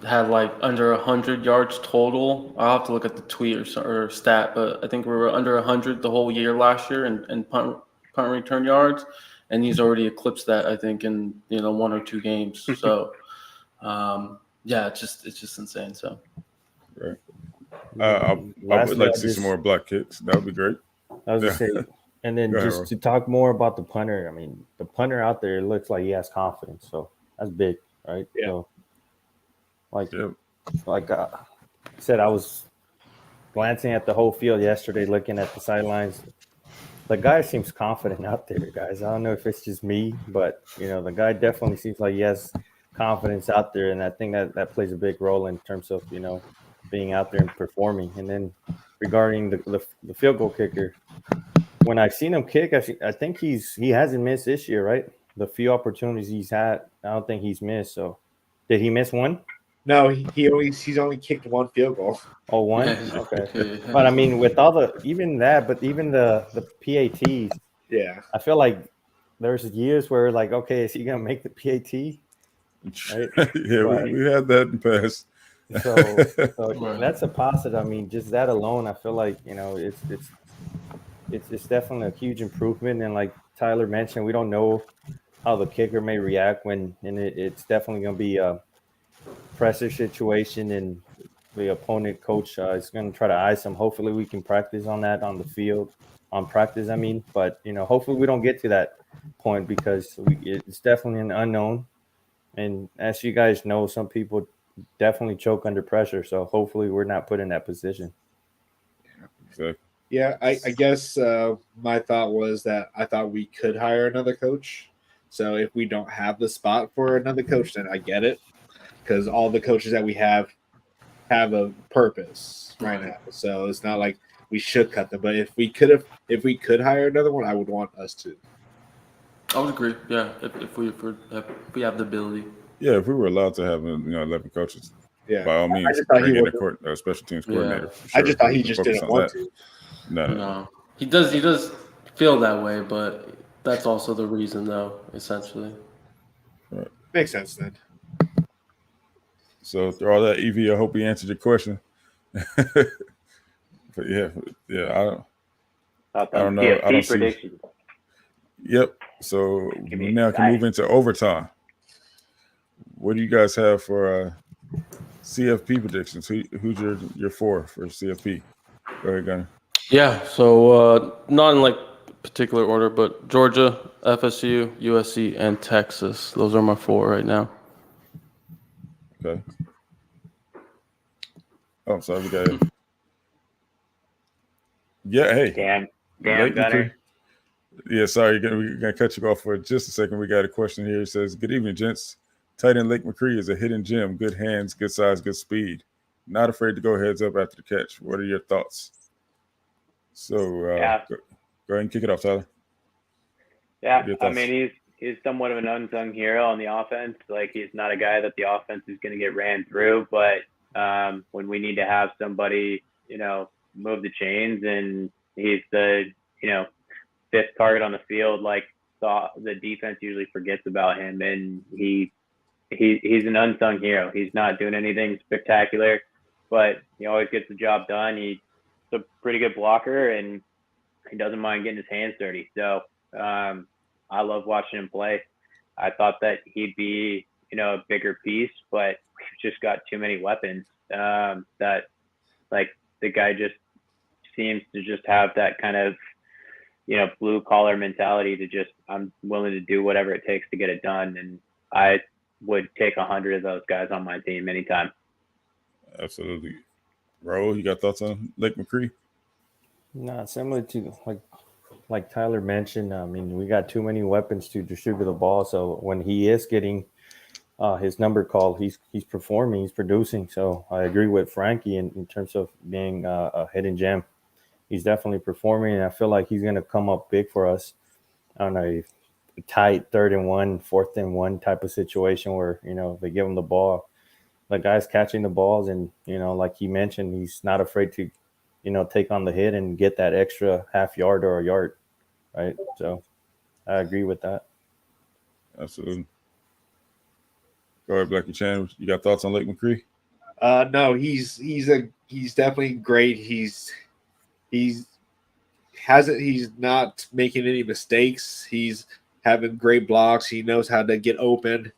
had like under 100 yards total. I'll have to look at the tweet or stat, but I think we were under 100 the whole year last year in punt return yards, and he's already eclipsed that, I think, in 1 or 2 games. So yeah, it's just insane. So right. I would like to see some more block kicks. That would be great. I was gonna say, and then just to talk more about the punter. I mean, the punter out there looks like he has confidence, so that's big, right? Yeah. So, like I said, I was glancing at the whole field yesterday, looking at the sidelines. The guy seems confident out there, guys. I don't know if it's just me, but the guy definitely seems like he has confidence out there, and I think that plays a big role in terms of being out there and performing. And then regarding the field goal kicker, when I've seen him kick, I think he hasn't missed this year, right? The few opportunities he's had, I don't think he's missed. So did he miss one? No, he's only kicked one field goal. Oh, one? Yeah. Okay. But I mean, with all even the PATs, yeah, I feel like there's years where like, okay, is he gonna make the PAT? Right? Yeah, we had that in the past. So that's a positive. I mean, just that alone, I feel like it's definitely a huge improvement. And like Tyler mentioned, we don't know how the kicker may react and it's definitely going to be a pressure situation, and the opponent coach is going to try to ice him. Hopefully we can practice on that on the field, on practice. I mean, but hopefully we don't get to that point because it's definitely an unknown. And as you guys know, some people definitely choke under pressure. So hopefully we're not put in that position. Exactly. Yeah, I guess my thought was that I thought we could hire another coach. So if we don't have the spot for another coach, then I get it, because all the coaches that we have a purpose right now. So it's not like we should cut them. But if we could hire another one, I would want us to. I would agree. Yeah, if we have the ability. Yeah, if we were allowed to have 11 coaches, yeah, by all means, I just thought he bring in a special teams coordinator. Yeah. Sure. I just thought he just didn't want to. No. He does feel that way, but that's also the reason, though, essentially. Right. Makes sense then. So through all that, Evie, I hope we answered your question. But yeah, I don't know. I don't see. Yep. So we now can move into overtime. What do you guys have for CFP predictions? Who's your 4 for CFP? Go ahead, Gunner. Yeah. So not in like particular order, but Georgia, FSU, USC, and Texas. Those are my 4 right now. Okay. Oh, I'm sorry. We got it. Yeah. Hey. Damn, Gunner. Yeah, sorry, we're gonna cut you off for just a second. We got a question here. It says, "Good evening, gents. Tight end Lake McCree is a hidden gem. Good hands, good size, good speed. Not afraid to go heads up after the catch. What are your thoughts?" So, go ahead and kick it off, Tyler. Yeah, I mean, he's somewhat of an unsung hero on the offense. Like, he's not a guy that the offense is going to get ran through, but when we need to have somebody, move the chains, and he's the, 5th target on the field, like, the defense usually forgets about him, and he's an unsung hero. He's not doing anything spectacular, but he always gets the job done. He's a pretty good blocker, and he doesn't mind getting his hands dirty. So I love watching him play. I thought that he'd be, a bigger piece, but we've just got too many weapons that, like, the guy just seems to just have that kind of, blue collar mentality to just, I'm willing to do whatever it takes to get it done. And I would take 100 of those guys on my team anytime. Absolutely. Raul, you got thoughts on Lake McCree? No, similar to like Tyler mentioned. I mean, we got too many weapons to distribute the ball. So when he is getting his number called, he's performing, he's producing. So I agree with Frankie in terms of being a hidden gem. He's definitely performing, and I feel like he's going to come up big for us. I don't know, tight 3rd and 1, 4th and 1 type of situation where, they give him the ball. The guy's catching the balls, and, like he mentioned, he's not afraid to, take on the hit and get that extra half yard or a yard, right? So I agree with that. Absolutely. Go ahead, Blackie Chan. You got thoughts on Lake McCree? No, he's definitely great. He's not making any mistakes. He's having great blocks. He knows how to get open.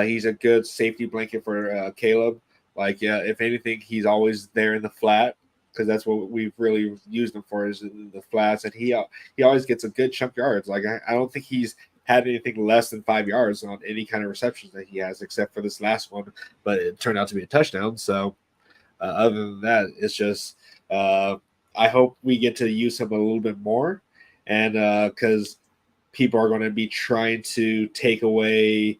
He's a good safety blanket for Caleb. Like, if anything, he's always there in the flat, because that's what we've really used him for, is in the flats. And he always gets a good chunk yards. Like, I don't think he's had anything less than 5 yards on any kind of receptions that he has, except for this last one, but it turned out to be a touchdown. So other than that, it's just I hope we get to use him a little bit more, and because people are going to be trying to take away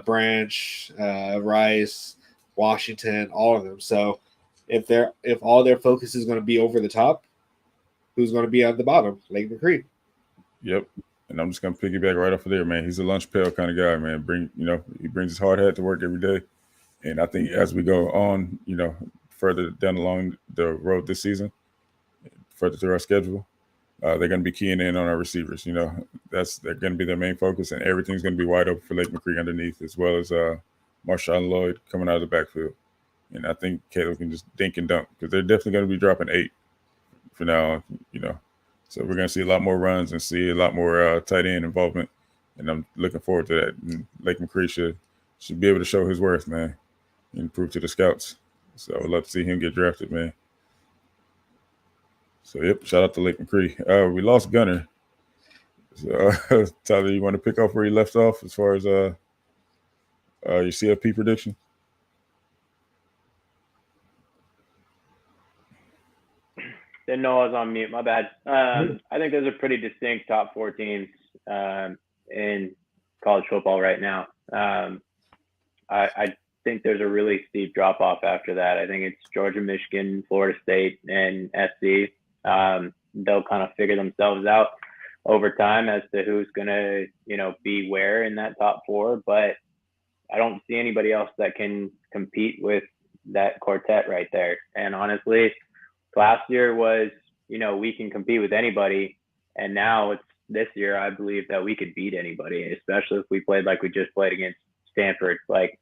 Branch, Rice, Washington, all of them. So if all their focus is going to be over the top, who's going to be at the bottom? Lake McCree. Yep. And I'm just going to piggyback right off of there, man. He's a lunch pail kind of guy, man. He brings his hard hat to work every day. And I think as we go on, further down along the road this season, further through our schedule, they're going to be keying in on our receivers. They're going to be their main focus, and everything's going to be wide open for Lake McCree underneath, as well as Marshawn Lloyd coming out of the backfield. And I think Caleb can just dink and dunk, because they're definitely going to be dropping 8 for now, So we're going to see a lot more runs and see a lot more tight end involvement, and I'm looking forward to that. And Lake McCree should be able to show his worth, man, and prove to the scouts. So I'd love to see him get drafted, man. So, yep, shout out to Lake McCree. We lost Gunner. So, Tyler, you want to pick up where you left off as far as your CFP prediction? Didn't know I was on mute. My bad. I think there's a pretty distinct top 4 teams in college football right now. I think there's a really steep drop off after that. I think it's Georgia, Michigan, Florida State, and SC. They'll kind of figure themselves out over time as to who's going to, be where in that top 4. But I don't see anybody else that can compete with that quartet right there. And honestly, last year was, we can compete with anybody. And now it's this year, I believe that we could beat anybody, especially if we played like we just played against Stanford. Like,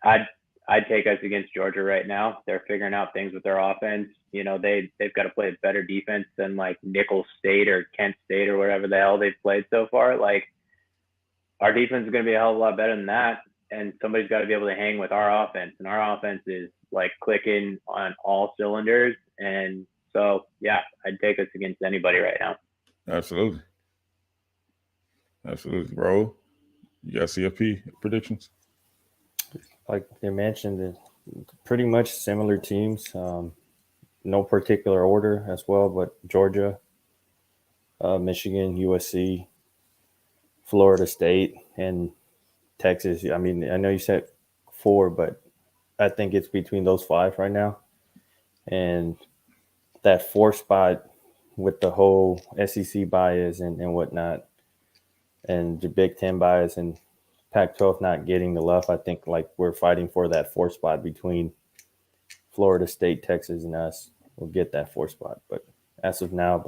I'd take us against Georgia right now. They're figuring out things with their offense. They've got to play a better defense than like Nicholls State or Kent State or whatever the hell they've played so far. Like, our defense is going to be a hell of a lot better than that. And somebody's got to be able to hang with our offense. And our offense is like clicking on all cylinders. And so, yeah, I'd take us against anybody right now. Absolutely. Raul, you got CFP predictions? Like they mentioned, pretty much similar teams. No particular order as well, but Georgia, Michigan, USC, Florida State, and Texas. I mean, I know you said 4, but I think it's between those 5 right now. And that 4 spot with the whole SEC bias and whatnot, and the Big Ten bias and Pac-12 not getting the love, I think like we're fighting for that 4 spot between Florida State, Texas, and us. We'll get that 4 spot, but as of now,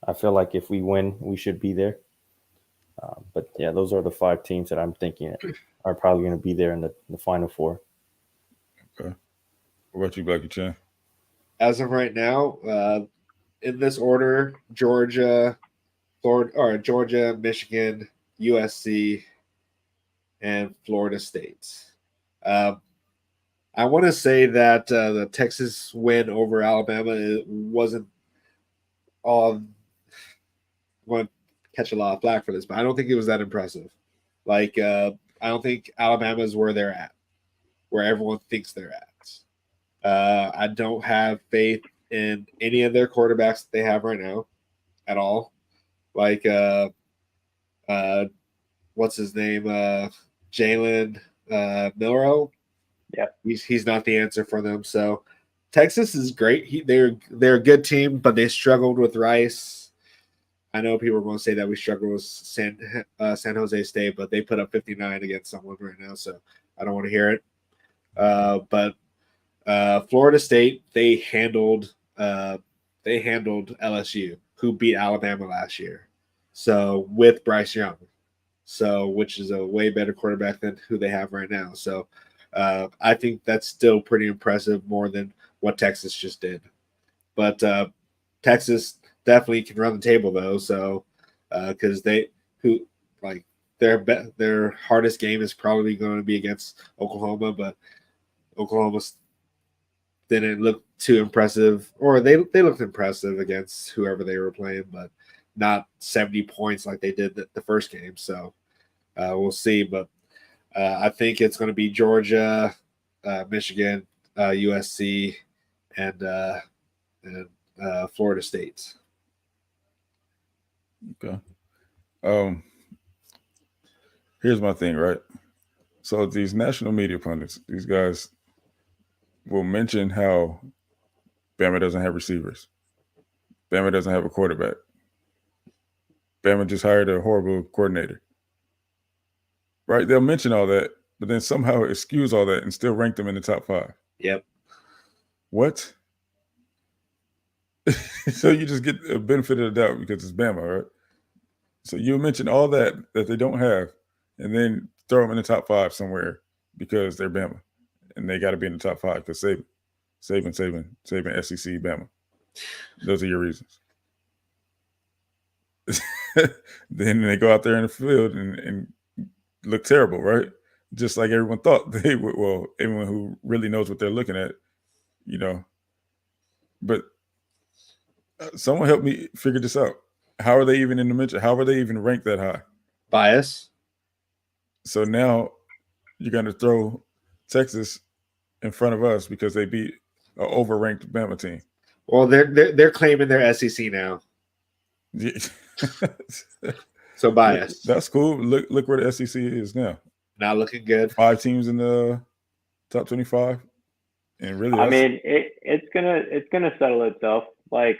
I feel like if we win, we should be there. But yeah, those are the 5 teams that I'm thinking are probably going to be there in the Final Four. Okay. What about you, Blackie Chan? As of right now, in this order: Georgia, Georgia, Michigan, USC, and Florida State. I want to say that the Texas win over Alabama wasn't all. Want to catch a lot of flack for this, but I don't think it was that impressive. Like, I don't think Alabama is where they're at, where everyone thinks they're at. I don't have faith in any of their quarterbacks that they have right now at all. Like, what's his name? Jalen Milroe. Yeah, he's not the answer for them. So Texas is great. They're a good team, but they struggled with Rice. I know people are going to say that we struggle with San Jose State, but they put up 59 against someone right now, so I don't want to hear it. But Florida State, they handled LSU, who beat Alabama last year. So with Bryce Young, which is a way better quarterback than who they have right now. So I think that's still pretty impressive, more than what Texas just did. But Texas definitely can run the table though. So because their hardest game is probably going to be against Oklahoma, but Oklahoma didn't look too impressive, or they looked impressive against whoever they were playing, but not 70 points like they did the first game. So we'll see. But I think it's going to be Georgia, Michigan, USC, and Florida State. Okay. Here's my thing, right? So these national media pundits, these guys will mention how Bama doesn't have receivers. Bama doesn't have a quarterback. Bama just hired a horrible coordinator. Right? They'll mention all that, but then somehow excuse all that and still rank them in the top 5. Yep. What? So you just get a benefit of the doubt because it's Bama, right? So you mention all that they don't have, and then throw them in the top 5 somewhere because they're Bama, and they got to be in the top 5 because Saban, SEC, Bama. Those are your reasons. Then they go out there in the field and look terrible, right? Just like everyone thought they would. Well, everyone who really knows what they're looking at, But someone help me figure this out. How are they even in the mention? How are they even ranked that high? Bias. So now you're going to throw Texas in front of us because they beat an overranked Bama team. Well, they're claiming their SEC now. Yeah. So bias. That's cool. Look where the SEC is now. Not looking good. 5 teams in the top 25, and really, I mean, it's gonna settle itself. Like,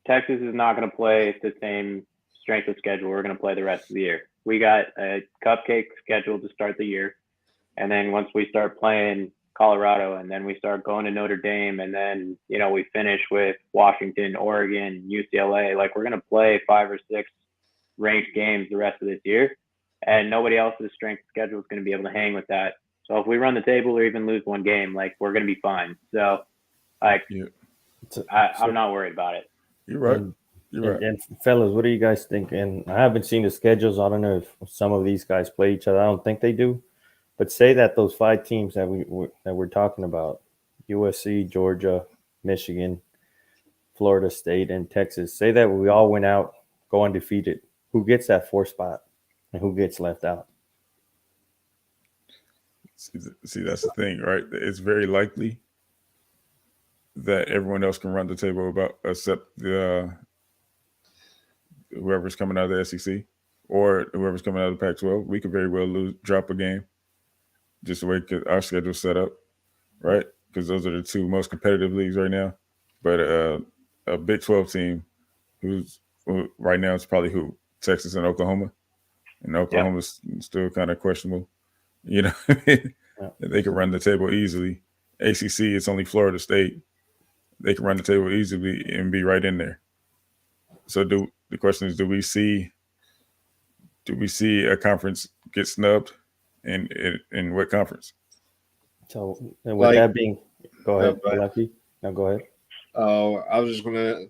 Texas is not gonna play the same strength of schedule we're gonna play the rest of the year. We got a cupcake schedule to start the year, and then once we start playing Colorado, and then we start going to Notre Dame, and then we finish with Washington, Oregon, UCLA. Like, we're gonna play 5 or 6 ranked games the rest of this year, and nobody else's strength schedule is going to be able to hang with that. So if we run the table or even lose 1 game, like, we're going to be fine. So, like, yeah. I'm not worried about it. You're right. You're right. And fellas, what do you guys think? And I haven't seen the schedules. I don't know if some of these guys play each other. I don't think they do. But say that those 5 teams that we're talking about, USC, Georgia, Michigan, Florida State, and Texas, say that we all went out, go undefeated. Who gets that 4th spot and who gets left out? See, that's the thing, right? It's very likely that everyone else can run the table except whoever's coming out of the SEC or whoever's coming out of the Pac-12. We could very well drop a game just the way our schedule's set up, right? Because those are the 2 most competitive leagues right now. But a Big 12 team who right now it's probably who? Texas and Oklahoma. And Oklahoma's still kind of questionable. They can run the table easily. ACC, it's only Florida State. They can run the table easily and be right in there. So the question is, do we see do we see a conference get snubbed? In what conference? So, and with that being, go ahead, go ahead. Lucky. No, go ahead. Oh, I was just gonna.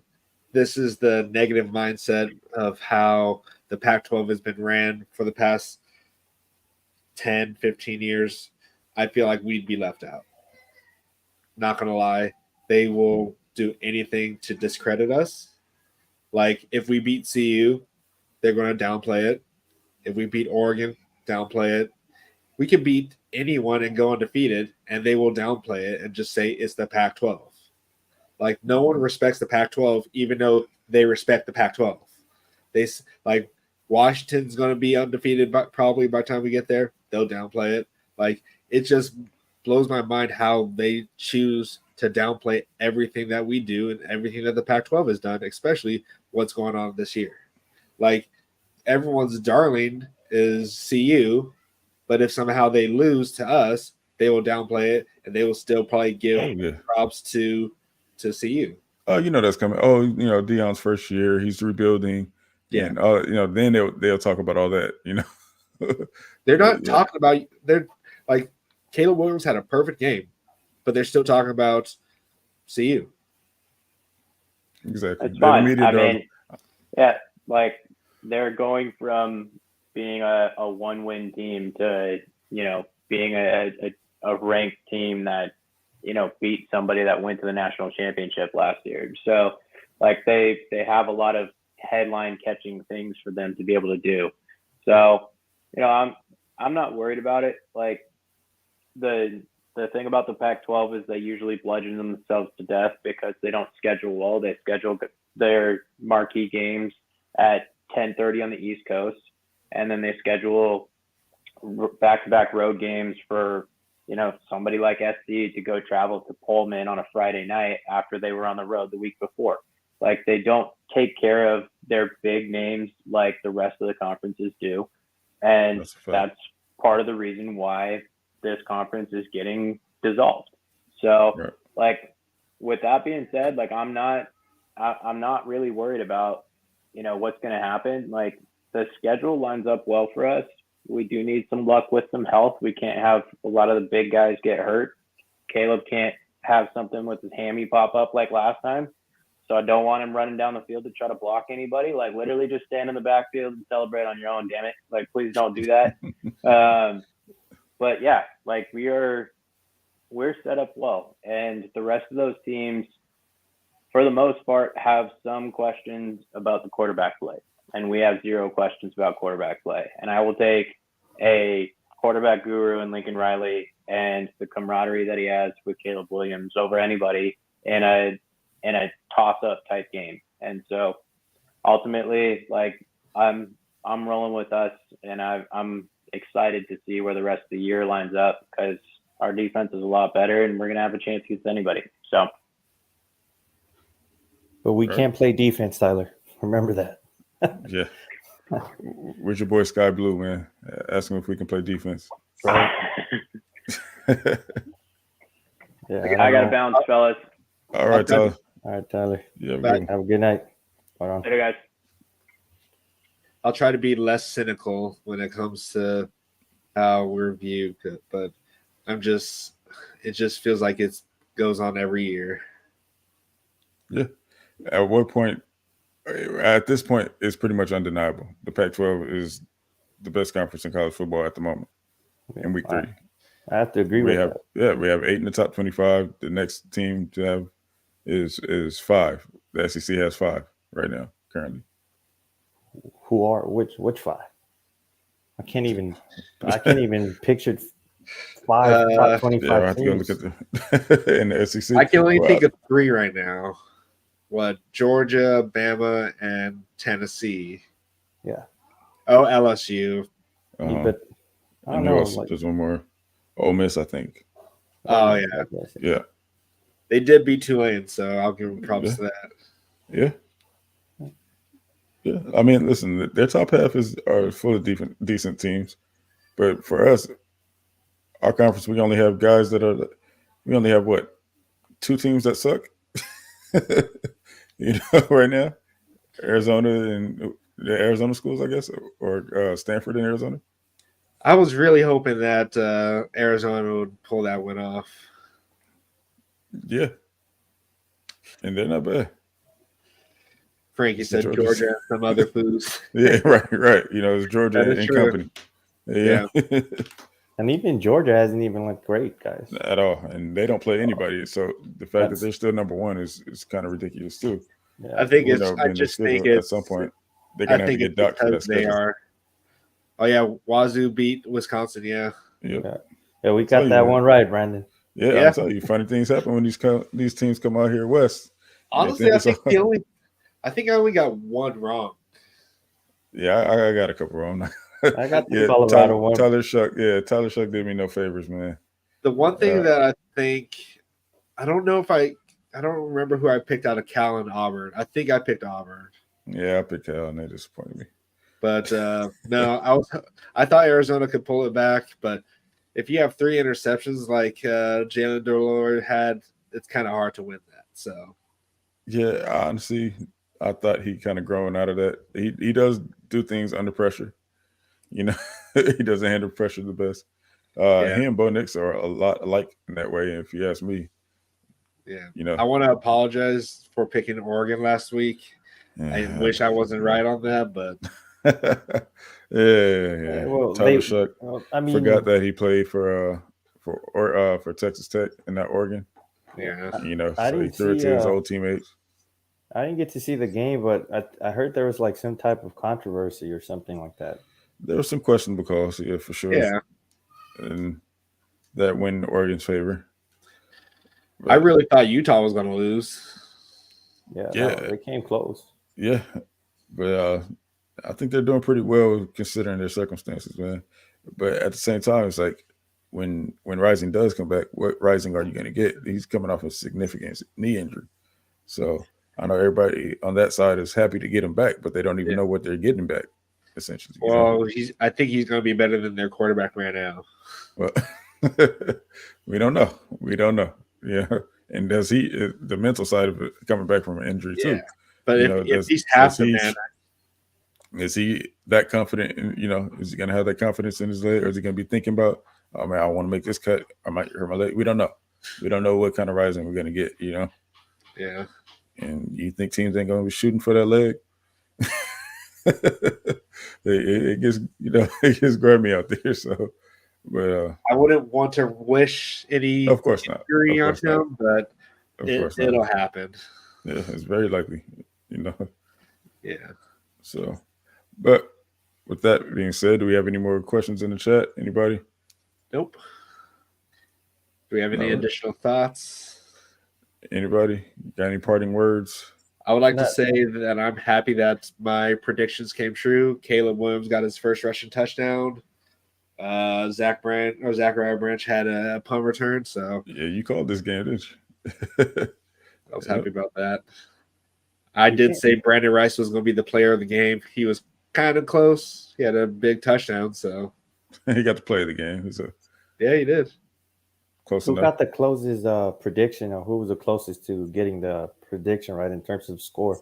This is the negative mindset of how the Pac-12 has been ran for the past 10, 15 years. I feel like we'd be left out. Not gonna lie, they will do anything to discredit us. Like if we beat CU, they're gonna downplay it. If we beat Oregon, downplay it. We can beat anyone and go undefeated, and they will downplay it and just say it's the Pac-12. Like no one respects the Pac-12, even though they respect the Pac-12. They like Washington's going to be undefeated, probably by the time we get there. They'll downplay it. Like it just blows my mind how they choose to downplay everything that we do and everything that the Pac-12 has done, especially what's going on this year. Like everyone's darling is CU. But if somehow they lose to us, they will downplay it, and they will still probably give props to CU. Oh, that's coming. Oh, Deion's first year, he's rebuilding. Yeah, and then they'll talk about all that. They're not talking about. They're like Caleb Williams had a perfect game, but they're still talking about CU. Exactly. It's fine. I mean, yeah, like they're going from being a one-win team to being a ranked team that beat somebody that went to the national championship last year. So like they have a lot of headline catching things for them to be able to do. So I'm not worried about it. Like the thing about the Pac-12 is they usually bludgeon themselves to death because they don't schedule well. They schedule their marquee games at 10:30 on the East Coast. And then they schedule back-to-back road games for, somebody like SC to go travel to Pullman on a Friday night after they were on the road the week before. Like they don't take care of their big names like the rest of the conferences do. And that's part of the reason why this conference is getting dissolved. So like with that being said, like I'm not really worried about, what's going to happen. Like, the schedule lines up well for us. We do need some luck with some health. We can't have a lot of the big guys get hurt. Caleb can't have something with his hammy pop up like last time. So I don't want him running down the field to try to block anybody. Like literally just stand in the backfield and celebrate on your own, damn it. Like, please don't do that. But yeah, like we're set up well. And the rest of those teams, for the most part, have some questions about the quarterback play. And we have zero questions about quarterback play. And I will take a quarterback guru in Lincoln Riley and the camaraderie that he has with Caleb Williams over anybody in a toss-up type game. And so ultimately, like I'm rolling with us, and I'm excited to see where the rest of the year lines up because our defense is a lot better, and we're gonna have a chance against anybody. So, but we can't play defense, Tyler. Remember that. Yeah. Where's your boy Sky Blue, man? Ask him if we can play defense. Right. Yeah, I gotta bounce, fellas. All right, Tyler. All right, Tyler. Yeah, have a good night. Hold on. Later, guys. I'll try to be less cynical when it comes to how we're viewed, but it just feels like it goes on every year. Yeah. At what point? At this point, it's pretty much undeniable. The Pac-12 is the best conference in college football at the moment in week 3. I have to agree with that. Yeah, we have 8 in the top 25. The next team to have is 5. The SEC has 5 right now, currently. Who are which 5? I can't even picture 5 top 25 yeah, I have to go teams. look at in the SEC. I can only think of 3 right now. Georgia, Bama, and Tennessee. Yeah. Oh, LSU. But I don't know. know. There's one more. Ole Miss, I think. Oh, yeah. Yeah. They did beat Tulane, so I'll give them props to that. Yeah. Yeah. I mean, listen, their top half are full of decent teams. But for us, our conference, we only have guys we only have 2 teams that suck? Right now? Arizona and the Arizona schools, I guess, or Stanford in Arizona. I was really hoping that Arizona would pull that win off. Yeah, and they're not bad. Frankie said Georgia's- Georgia and some other foods. Yeah, right. It's Georgia That is and true. company. Yeah. And even Georgia hasn't even looked great, guys. At all, and they don't play anybody. So the fact that That's- they're still number one is kind of ridiculous too. Yeah. I think You it's. know, I being their just think schedule, it's. at some point they're I gonna have to think get it's docked for that because they schedule. are. Oh yeah, Wazoo beat Wisconsin. Yeah. Yep. Yeah, we Tell got you, that man. one right, Brandon. Yeah, Yeah. I'm telling you, funny things happen when these teams come out here west. Honestly, it's all- I think I only got one wrong. Yeah, I got a couple wrong. I got the Yeah, Colorado one. Tyler Shuck. Yeah, Tyler Shuck did me no favors, man. The one thing that I think, I don't know if I don't remember who I picked out of Cal and Auburn. I think I picked Auburn, Yeah, I picked Cal, and they disappointed me. but no, I thought Arizona could pull it back. But if you have 3 interceptions like Jalen Delord had, it's kind of hard to win that. So Yeah, honestly, I thought he kind of growing out of that. He does do things under pressure. You know, he doesn't handle pressure the best. He and Bo Nix are a lot alike in that way, if you ask me. yeah, You know, I want to apologize for picking Oregon last week. I wish I wasn't right on that, but yeah. Well, Tyler Shuck I mean, forgot that he played for Texas Tech and not Oregon. yeah, You know, I so he didn't threw it see, to his old teammates. I didn't get to see the game, but I heard there was like some type of controversy or something like that. There was some questionable calls, yeah, for sure. yeah. And that went in Oregon's favor. I really thought Utah was going to lose. Yeah, Yeah. no, they came close. Yeah, but I think they're doing pretty well considering their circumstances, man. But at the same time, it's like when Rising does come back, what Rising are you going to get? He's coming off a significant knee injury, so I know everybody on that side is happy to get him back, but they don't even know what they're getting back. Essentially, you know? Well, I think he's going to be better than their quarterback right now. Well, we don't know. Yeah, and does he the mental side of it coming back from an injury too? But You know, if he's half the he- man, Is he that confident? Is he going to have that confidence in his leg, or is he going to be thinking about, oh man, I want to make this cut, I might hurt my leg? We don't know. We don't know what kind of Rising we're going to get. You know, yeah. and you think teams ain't going to be shooting for that leg? it gets it gets grimy out there. So, but I wouldn't want to wish any of course not. injury on Of course not. him, but Of course not. it'll happen. Yeah, it's very likely. You know. Yeah. So, but with that being said, do we have any more questions in the chat? Anybody? Nope. Do we have any All right. additional thoughts? Anybody? Got any parting words? I would like to Not- say that I'm happy that my predictions came true. Caleb Williams got his first rushing touchdown. Zachariah Branch had a punt return, so Yeah, you called this game, didn't you? I was happy about that. I did can't- say Brandon Rice was going to be the player of the game. He was kind of close. He had a big touchdown, so He got to play the game. So yeah, he did. close Who enough. got the closest prediction, or who was the closest to getting the prediction right in terms of score?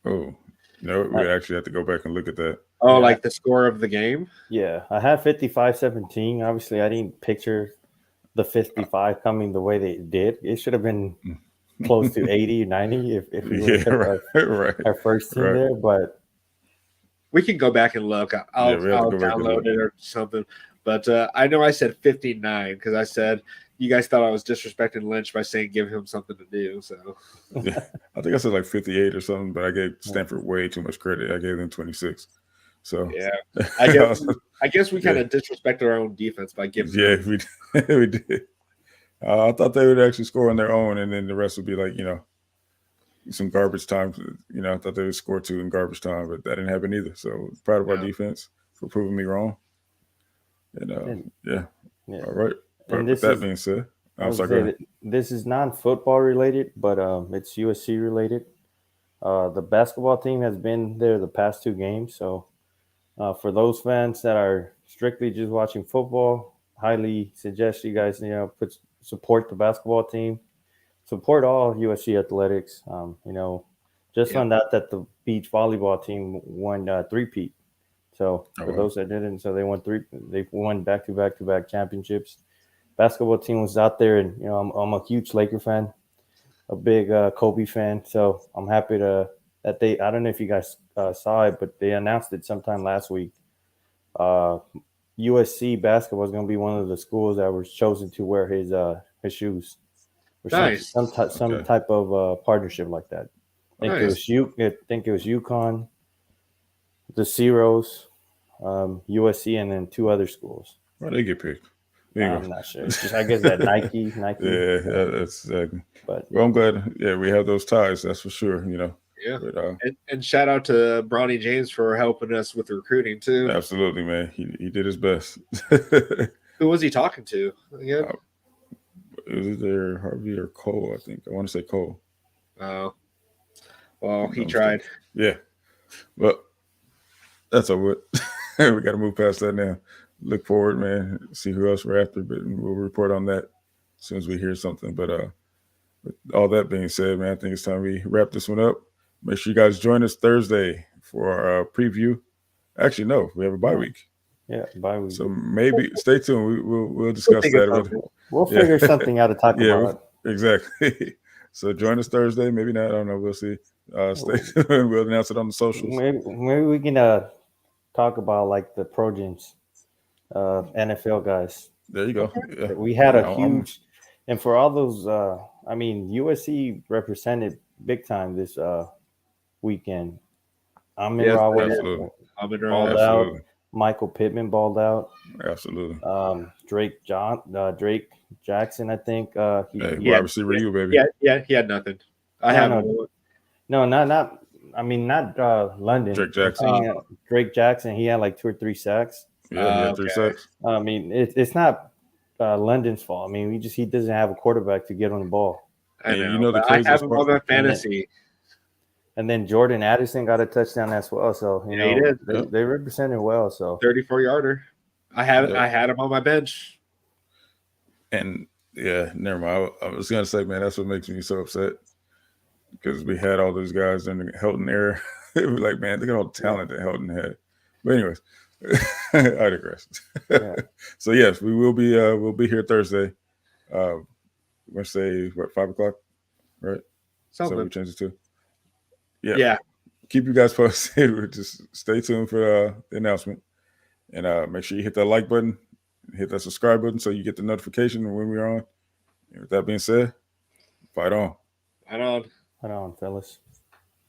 Oh, no, we actually have to go back and look at that. Oh, Yeah. like the score of the game? Yeah, I had 55-17. Obviously, I didn't picture the 55 coming the way they did. It should have been close to 80, 90 if we would have Yeah, right. our first team Right. there. But We can go back and look. I'll we have to go back and download look. it or something. But I know I said 59 because I said you guys thought I was disrespecting Lynch by saying give him something to do. So Yeah. I think I said like 58 or something, but I gave Stanford way too much credit. I gave them 26. So yeah, I guess we kind of disrespected our own defense by giving. yeah, we did. I thought they would actually score on their own, and then the rest would be like some garbage time. I thought they would score 2 in garbage time, but that didn't happen either. So proud of our defense for proving me wrong. And yeah. All right. But and with this that is- being said, I I'm would sorry. say Go ahead. that this is non-football related, but it's USC related. The basketball team has been there the past 2 games, so for those fans that are strictly just watching football, highly suggest you guys support the basketball team, support all USC athletics. Just found out that beach volleyball team won three-peat. So for wow. those that didn't, so they won back-to-back championships. Basketball team was out there, and I'm a huge Laker fan, a big Kobe fan. So I'm happy that they. I don't know if you guys saw it, but they announced it sometime last week. USC basketball is going to be one of the schools that was chosen to wear his shoes, or Nice. some Okay. type of partnership like that. I think Nice. it was UConn, the Zeros, USC, and then two other schools. Well, they get picked. I'm Anyway. not sure. It's just, I guess that Nike. Yeah, that's exactly. But Well, I'm glad. Yeah, we have those ties. That's for sure. Yeah. But And shout out to Bronny James for helping us with recruiting too. absolutely, man. He did his best. Who was he talking to again? Is it there Harvey or Cole? I think I want to say Cole. Oh, well, he No tried. mistake. Yeah, but that's over with. We got to move past that now. Look forward, man. See who else we're after, but we'll report on that as soon as we hear something. But with all that being said, man, I think it's time we wrap this one up. Make sure you guys join us Thursday for our preview. Actually, no, we have a bye week. yeah, bye week. So maybe stay tuned. We'll discuss that. We'll Yeah. figure something out to talk Yeah, about. exactly. So join us Thursday. Maybe not. I don't know. We'll see. Stay tuned. We'll announce it on the socials. Maybe we can talk about like the Trojans, NFL guys. There you go. Yeah. We had a I'm- huge, and for all those, I mean, USC represented big time this weekend. Amon Yes, Ra was absolutely. balled Absolutely. out. Michael Pittman balled out. Absolutely. Drake Jackson, I think. Hey, Yeah. wide receiver, you baby. Yeah, he had nothing. I No, have no. No, not. I mean, not London. Drake Jackson. I'm saying, Drake Jackson. He had like 2 or 3 sacks. Yeah, he had 3 okay. sacks. I mean, it's not London's fault. I mean, he doesn't have a quarterback to get on the ball. I And know. you know the but I have craziest him part? on my fantasy. And then Jordan Addison got a touchdown as well. So Yeah, he did. they represented well. So 34-yarder. I had Yeah. I had him on my bench. And yeah, never mind. I was gonna say, man, that's what makes me so upset because we had all those guys in the Helton era. It was like, man, look at all the talent that Helton had. But anyways, I digress. Yeah. So yes, we'll be here Thursday. We're gonna say what, 5:00, right? So we Something. change it to. Yeah. Keep you guys posted. We'll just stay tuned for the announcement, and make sure you hit that like button, hit that subscribe button, so you get the notification when we're on. And with that being said, fight on. I don't. hold on, fellas.